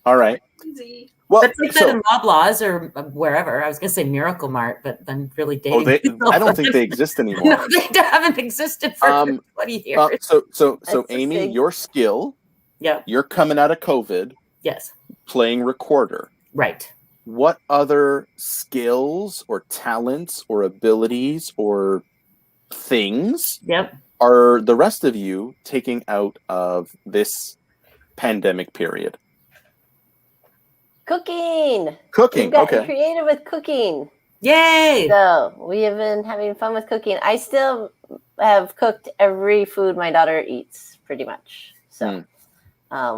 All right. Easy. Well, That's like that in Loblaws or wherever. I was going to say Miracle Mart, but I'm really dating. I don't think they exist anymore. No, they haven't existed for 20 years. So That's Amy, big. your skill, Yeah. you're coming out of COVID Yes. playing recorder. Right. What other skills or talents or abilities or things Yep. are the rest of you taking out of this pandemic period? Cooking. Cooking. We've gotten Okay. creative with cooking. Yay. So we have been having fun with cooking. I still have cooked every food my daughter eats, pretty much. So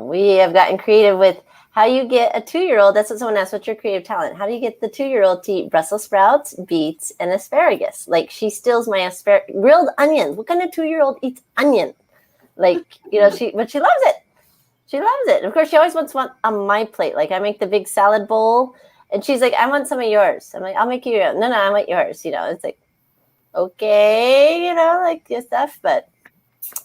we have gotten creative with how you get a 2-year-old. That's what someone asked. What's your creative talent? How do you get the 2-year-old to eat Brussels sprouts, beets, and asparagus? Like, she steals my grilled onions. What kind of 2-year-old eats onion? Like, but she loves it. She loves it. Of course, she always wants one on my plate. Like, I make the big salad bowl, And she's like, I want some of yours. I'm like, I'll make you your own. No, I want yours. It's like, okay, like your stuff. But,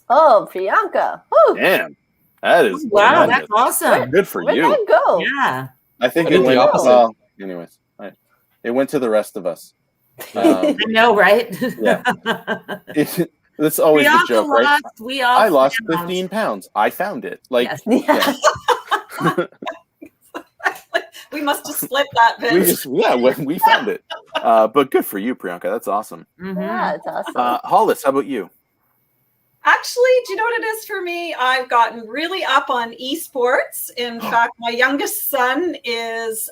Priyanka. Whew. Damn. That is wow, tremendous. that's awesome. Good for Where'd you. that go? Yeah. I think I it did went the opposite. well. Anyways, it went to the rest of us. I know, right? Yeah. That's always the joke, right? I lost 15 pounds. I found it. Like, Yes. yeah. We must have split that bit. we found it. But good for you, Priyanka. That's awesome. Mm-hmm. Yeah, it's awesome. Hollis, how about you? Actually, do you know what it is for me? I've gotten really up on esports. In fact, my youngest son is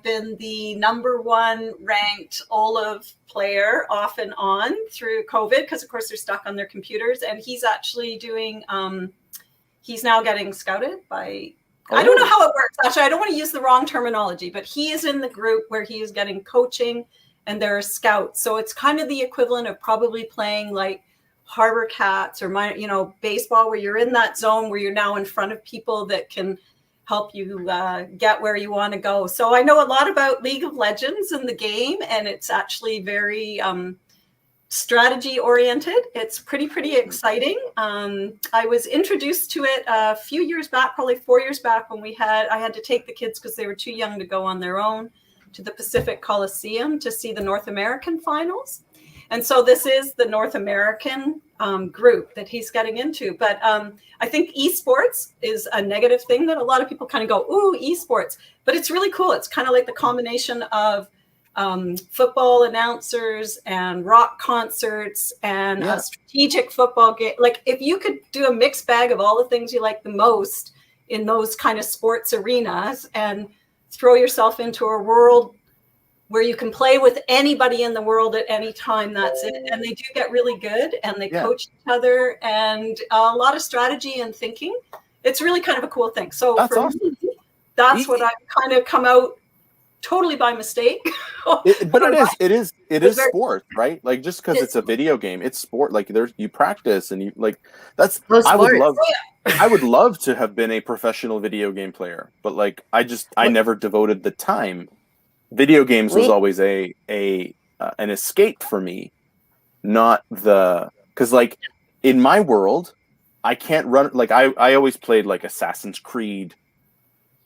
been the #1 ranked Olive player off and on through COVID, because of course they're stuck on their computers. And he's actually doing, he's now getting scouted by, I don't know how it works. Actually, I don't want to use the wrong terminology, but he is in the group where he is getting coaching and there are scouts. So it's kind of the equivalent of probably playing like Harbor Cats or baseball, where you're in that zone where you're now in front of people that can help you get where you want to go. So I know a lot about League of Legends and the game, and it's actually very strategy oriented. It's pretty exciting. I was introduced to it a few years back, probably 4 years back, when I had to take the kids, because they were too young to go on their own, to the Pacific Coliseum to see the North American finals. And so this is the North American group that he's getting into. But I think esports is a negative thing that a lot of people kind of go, ooh, esports. But it's really cool. It's kind of like the combination of football announcers and rock concerts and a strategic football game. Like, if you could do a mixed bag of all the things you like the most in those kind of sports arenas and throw yourself into a world where you can play with anybody in the world at any time, that's it. And they do get really good, and they coach each other, and a lot of strategy and thinking. It's really kind of a cool thing. So that's awesome. Me, that's what I've kind of come out totally by mistake. But it is sport, right? Like, just because it's a video game, it's sport. Like, you practice and you like, that's, I would love to have been a professional video game player, but like, I never devoted the time. Video games was always an escape for me, not because like in my world, I can't run, like I always played like Assassin's Creed,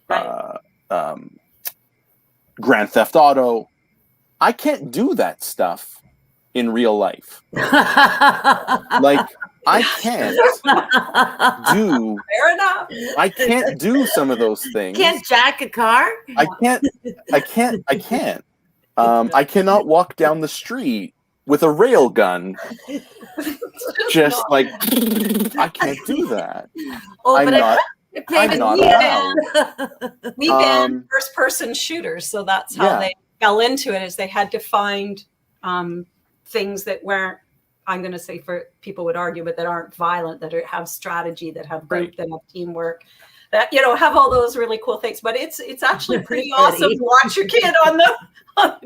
Grand Theft Auto. I can't do that stuff in real life. Like, I can't do. Fair enough. I can't do some of those things. Can't jack a car. I can't. I cannot walk down the street with a rail gun. Just like, I can't do that. I'm not allowed. We banned first-person shooters, so that's how they fell into it. Is they had to find things that weren't, I'm going to say, for people would argue, but that aren't violent, that have strategy, that have group, that have teamwork, that have all those really cool things. But it's actually pretty awesome to watch your kid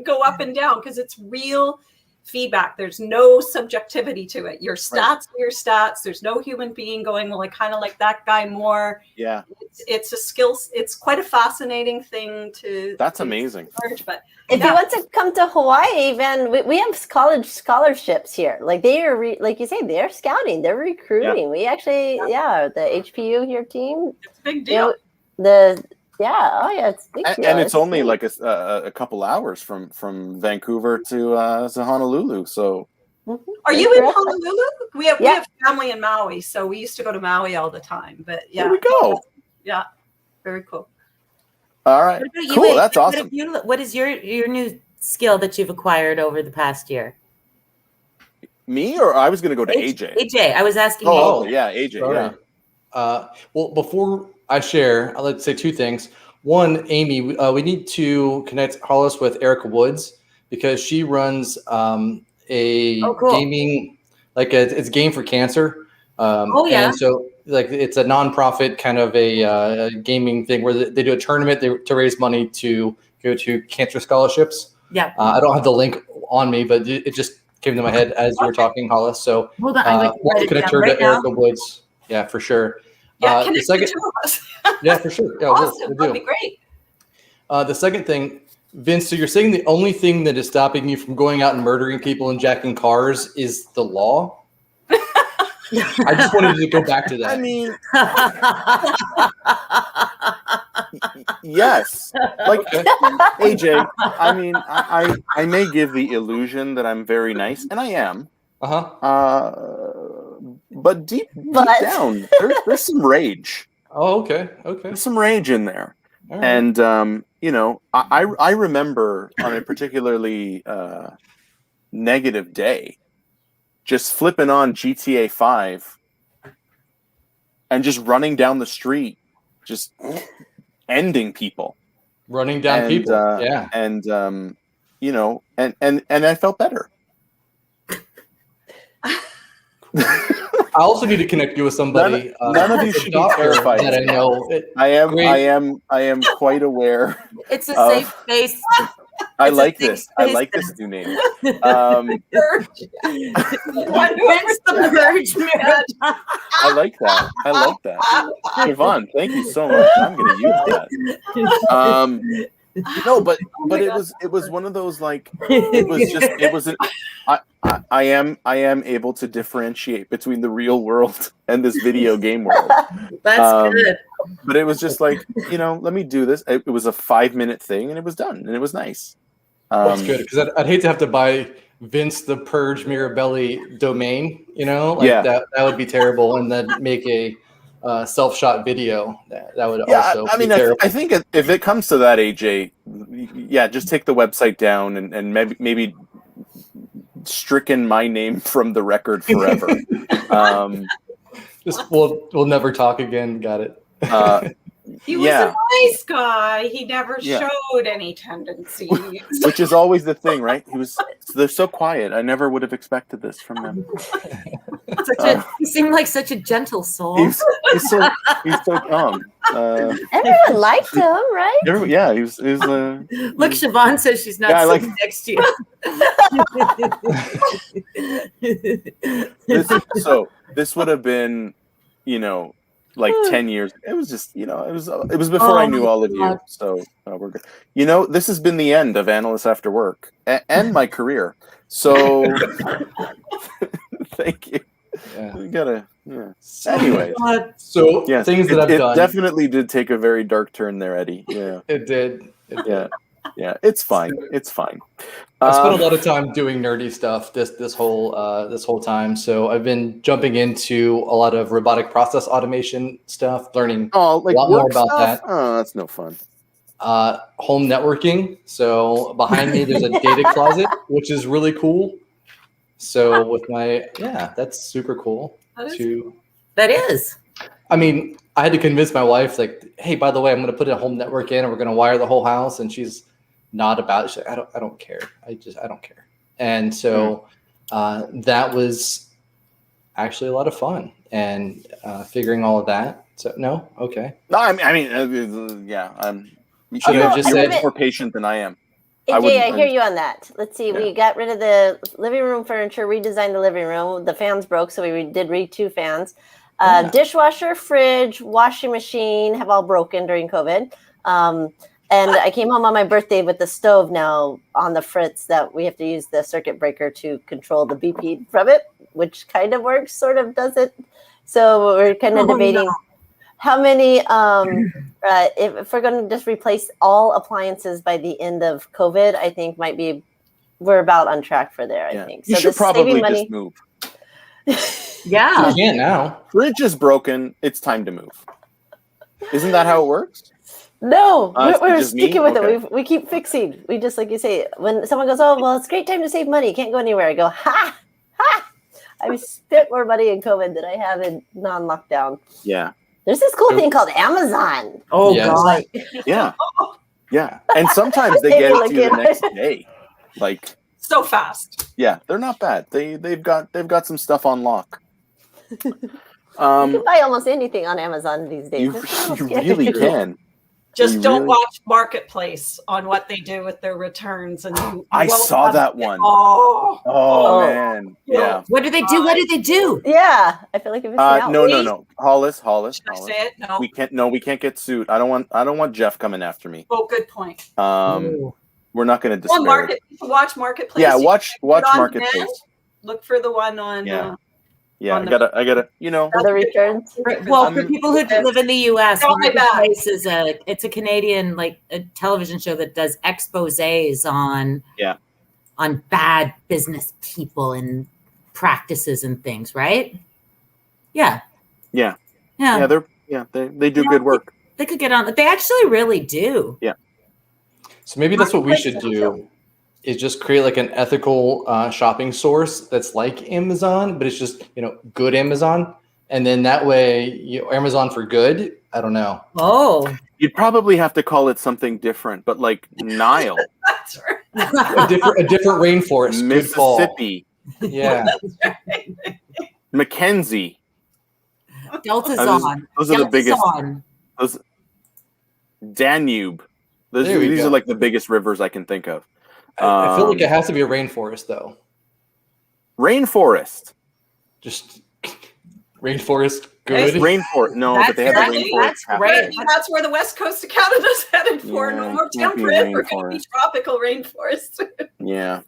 go up and down, because it's real feedback. There's no subjectivity to it. Your stats are your stats. There's no human being going, well, I kind of like that guy more. Yeah, it's a skill. It's quite a fascinating thing to. That's amazing. But if you want to come to Hawaii, then we have college scholarships here. Like, they are, like you say, they're scouting, they're recruiting. We actually, the HPU here team. It's a big deal. It's a big deal. And it's only like a couple hours from Vancouver to Honolulu. So, are you in Honolulu? We have family in Maui, so we used to go to Maui all the time. But there we go. Yeah, very cool. All right, cool. That's awesome. What is your new skill that you've acquired over the past year? Me, or I was going to go to AJ. AJ, I was asking. Oh, yeah, AJ. Sorry. Yeah. Well, before I share, I'd like to say two things. One, Amy, we need to connect Hollis with Erica Woods, because she runs gaming, like it's Game for Cancer. And so, like, it's a nonprofit kind of a gaming thing where they do a tournament to raise money to go to cancer scholarships. Yeah. I don't have the link on me, but it just came to my head as you were talking, Hollis. So we'll connect her to Erica Woods. Yeah, for sure. Yeah, connect the two of us. Yeah, for sure. Yeah, awesome. we'll That'd be great. The second thing, Vince, so you're saying the only thing that is stopping you from going out and murdering people and jacking cars is the law? I just wanted to go back to that. I mean, yes. Like, AJ, I mean, I may give the illusion that I'm very nice, and I am. But deep down, there's some rage. Oh, okay. There's some rage in there. Right. And, I remember on a particularly negative day, just flipping on GTA 5 and just running down the street, just ending people. Running down people, yeah. And, and I felt better. I also need to connect you with somebody. None of you should be terrified. That I know. I am quite aware. It's a safe space. I like this new name. Purge. The Purge Mirror. I like that. Siobhan, thank you so much. I'm going to use that. No, but it was one of those, like, I am able to differentiate between the real world and this video game world. That's good. But it was just like, let me do this. It was a 5-minute thing, and it was done, and it was nice. That's good, because I'd hate to have to buy Vince the Purge Mirabelli domain. That would be terrible, and then make a self-shot video. That would also be terrible. I think if it comes to that, AJ, just take the website down and maybe stricken my name from the record forever. We'll never talk again. Got it. He was a nice guy. He never showed any tendencies. Which is always the thing, right? They're so quiet. I never would have expected this from them. He seemed like such a gentle soul. He's so calm. Everyone liked him, right? He was. Look, Siobhan says she's not sitting next to you. This would have been, like 10 years. It was just, it was before I knew all of you. So we're good. This has been the end of Analysts After Work and my career. So thank you. Yeah. We gotta, Anyway. So things that I've done. It definitely did take a very dark turn there, Eddie. Yeah. It did. Yeah. It's fine. It's fine. I spent a lot of time doing nerdy stuff this whole time. So I've been jumping into a lot of robotic process automation stuff, learning a lot more about that. Oh, that's no fun. Home networking. So behind me, there's a data closet, which is really cool. So with that's super cool. That is. I mean, I had to convince my wife, like, hey, by the way, I'm going to put a home network in and we're going to wire the whole house. And she's not about it. She's like, I don't care. I don't care. And so that was actually a lot of fun and figuring all of that. So no. Okay. No, I mean, should have just said more patient than I am. AJ, I hear you on that. Let's see. We got rid of the living room furniture, redesigned the living room. The fans broke, so we did read 2 fans. Dishwasher, fridge, washing machine have all broken during COVID. And I came home on my birthday with the stove now on the fritz that we have to use the circuit breaker to control the beep heat from it, which kind of works, sort of doesn't. So we're kind of debating how many, if we're going to just replace all appliances by the end of COVID, I think we're about on track for there, I think. You should probably just move. Yeah. You can't now. Fridge is broken. It's time to move. Isn't that how it works? No, we're sticking with it. We keep fixing. We just, like you say, when someone goes, oh, well, it's a great time to save money. You can't go anywhere. I go, ha. I spent more money in COVID than I have in non-lockdown. Yeah. There's this cool thing called Amazon. Oh, yes. God. Yeah. Yeah. And sometimes they get it to you the next day. Like, so fast. Yeah, they're not bad. They've got some stuff on lock. You can buy almost anything on Amazon these days. You really can. Just don't watch Marketplace on what they do with their returns. And I saw that one. Oh man. Yeah. What do they do? What do they do? Yeah. I feel like if it's no. Hollis. Should I say it? No. We can't get sued. I don't want Jeff coming after me. Oh, good point. we're not going to disparage. Watch Marketplace. Yeah, watch Marketplace. Demand. Look for the one on. Yeah, I gotta, the returns. Well, for people who live in the U.S., Marketplace is it's a Canadian a television show that does exposés on bad business people and practices and things, right? Yeah. They do good work. They could get on. They actually really do. Yeah. So maybe that's what we should do. Is just create like an ethical shopping source that's like Amazon, but it's just, good Amazon. And then that way, Amazon for good. I don't know. Oh. You'd probably have to call it something different, but like Nile. That's right. a different rainforest. Mississippi. Yeah. Mackenzie. Delta's on. Those are the biggest. Those Danube. These are like the biggest rivers I can think of. I feel like it has to be a rainforest, though. Rainforest. Just rainforest. Good. Rainforest. No, but they have a rainforest. That's great. That's where the west coast of Canada's headed for. No more temperate. We're going to be tropical rainforest. Yeah.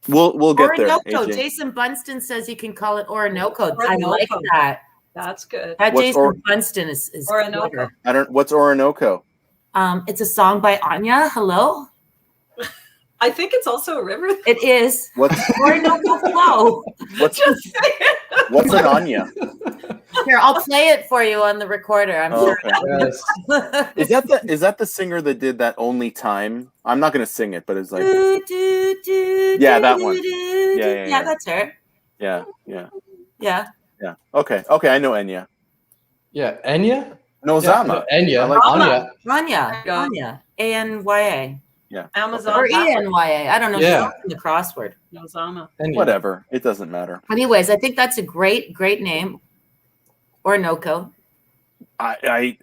We'll get Orinoco. there. AJ. Jason Bunston says you can call it Orinoco. I like that. That's good. That Jason Bunston is Orinoco. What's Orinoco? It's a song by Anya. Hello. I think it's also a river. It is. What's Orinoco Flow? What's an Anya? Here, I'll play it for you on the recorder. I'm sure. Okay. Is that the singer that did that Only Time? I'm not gonna sing it, but it's like that one. Yeah, that's her. Yeah. Okay, I know Enya. Yeah, Enya? No, Zama. Enya. I like Anya. A-N-Y-A. Yeah. Amazon. Or E-N-Y-A. I don't know. Yeah. She's in the crossword. No, Zama. Whatever. It doesn't matter. Anyways, I think that's a great name. Orinoco. I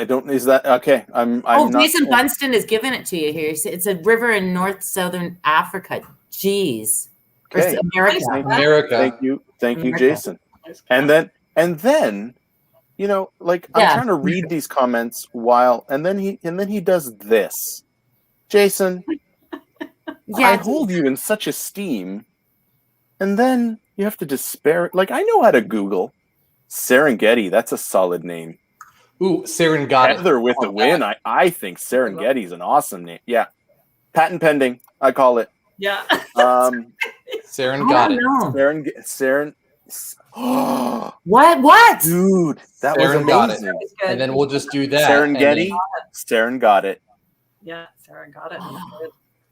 don't. Is that okay? I'm Jason Bunston is giving it to you here. It's a river in southern Africa. Jeez. Okay. America. Thank you, Jason. And then I'm trying to read these comments and then he does this. Jason, I hold you in such esteem, and then you have to despair. Like, I know how to Google Serengeti. That's a solid name. Ooh, Serengeti. Heather with a win. I think Serengeti is an awesome name. Yeah. Patent pending. I call it. Yeah. Serengeti. What? Dude, that was amazing. And then we'll just do that. Serengeti. Saren got it. Yeah, Saren got it.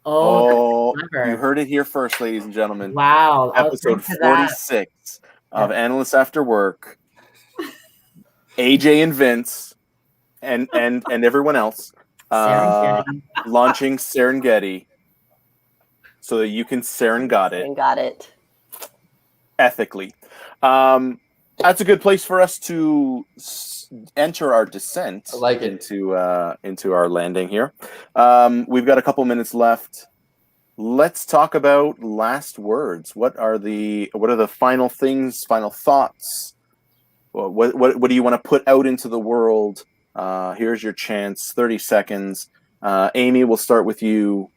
Oh, you heard it here first, ladies and gentlemen. Wow. Episode 46 of Analysts After Work. AJ and Vince and everyone else launching Serengeti so that you can Got it ethically. That's a good place for us to enter our descent into our landing here. We've got a couple minutes left. Let's talk about last words. What are the final things, final thoughts? What do you want to put out into the world? Here's your chance, 30 seconds. Amy, we'll start with you.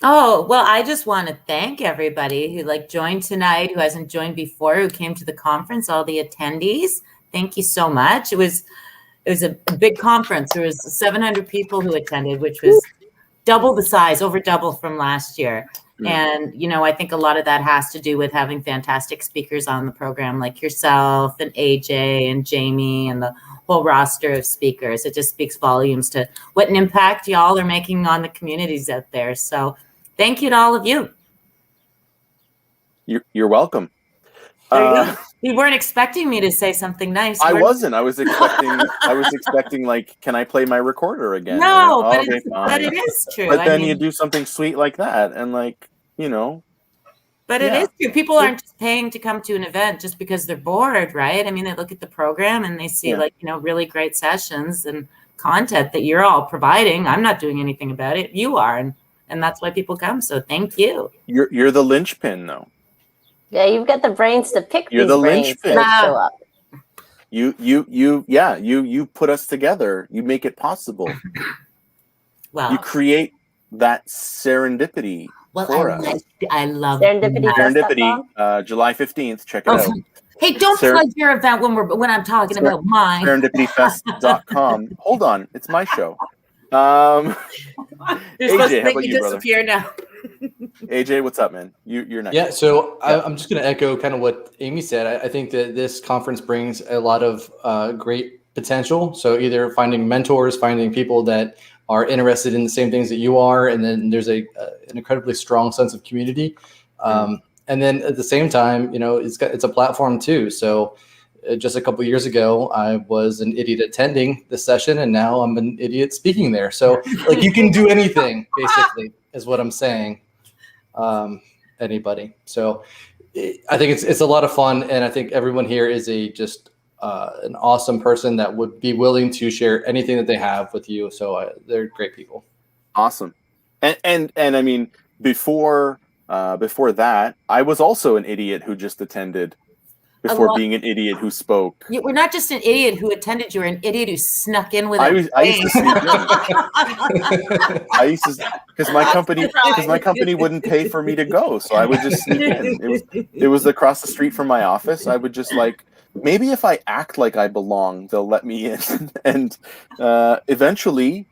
Oh, well, I just want to thank everybody who joined tonight, who hasn't joined before, who came to the conference, all the attendees. Thank you so much. It was a big conference. There was 700 people who attended, which was double the size, over double from last year. And, I think a lot of that has to do with having fantastic speakers on the program like yourself and AJ and Jamie and the whole roster of speakers. It just speaks volumes to what an impact y'all are making on the communities out there. So thank you to all of you. You're welcome. You weren't expecting me to say something nice. I wasn't. I was expecting can I play my recorder again? No, but it is true. But then you do something sweet like that, and But it is true. People aren't just paying to come to an event just because they're bored, right? I mean, they look at the program and they see really great sessions and content that you're all providing. I'm not doing anything about it. You are, and that's why people come. So thank you. You're the linchpin, though. Yeah, you've got the brains to pick. You're these the brains linchpin. that show up. You put us together. You make it possible. Wow. You create that serendipity for us. I love Serendipity. July 15th. Check it out. Hey, don't plug your event when I'm talking about mine. Serendipityfest.com. Hold on, it's my show. You're supposed AJ, to how make about me you, brother? disappear now. AJ, what's up, man? You're next. Yeah, so I'm just going to echo kind of what Amy said. I think that this conference brings a lot of great potential. So either finding mentors, finding people that are interested in the same things that you are, and then there's an incredibly strong sense of community. And then at the same time, it's a platform too. So just a couple of years ago, I was an idiot attending the session, and now I'm an idiot speaking there. So like you can do anything, basically, is what I'm saying. Anybody. So I think it's a lot of fun, and I think everyone here is an awesome person that would be willing to share anything that they have with you. So they're great people. Awesome. And I mean, before that, I was also an idiot who just attended before being an idiot who spoke. We're not just an idiot who attended, you're an idiot who snuck in with I used to sneak in. I used to, because my company wouldn't pay for me to go, so I would just sneak in. It was across the street from my office. I would just maybe if I act like I belong, they'll let me in, and eventually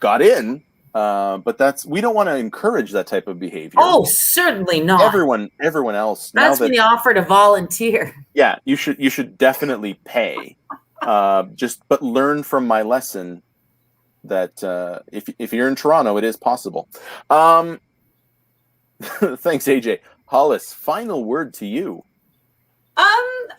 got in. But we don't want to encourage that type of behavior. Oh, certainly not. Everyone else. That's when you offer to volunteer. Yeah, you should definitely pay. But learn from my lesson that if you're in Toronto, it is possible. Thanks, AJ. Hollis, final word to you.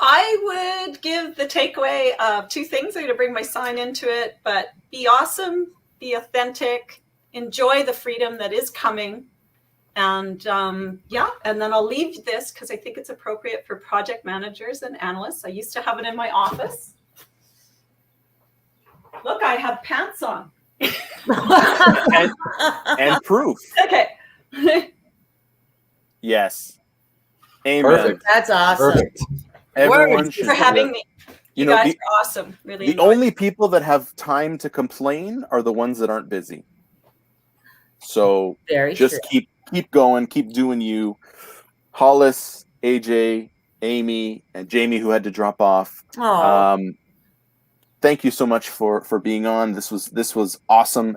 I would give the takeaway of two things. I'm going to bring my sign into it, but be awesome, be authentic, enjoy the freedom that is coming. And and then I'll leave this because I think it's appropriate for project managers and analysts. I used to have it in my office. Look, I have pants on. and proof. Okay. Yes. Amen. Perfect. That's awesome. Perfect. Everyone Thank you for having me. You guys are awesome. Really. The only people that have time to complain are the ones that aren't busy. So just keep going, keep doing you. Hollis, AJ, Amy, and Jamie, who had to drop off. Thank you so much for being on. This was awesome.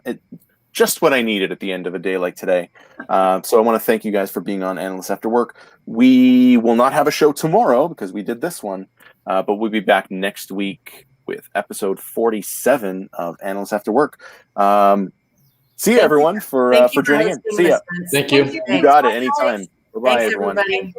Just what I needed at the end of a day like today. So I want to thank you guys for being on Analysts After Work. We will not have a show tomorrow because we did this one, but we'll be back next week with episode 47 of Analysts After Work. See you, everyone, for joining in. See ya. Thank you. You got it anytime. Bye-bye, everyone. Everybody.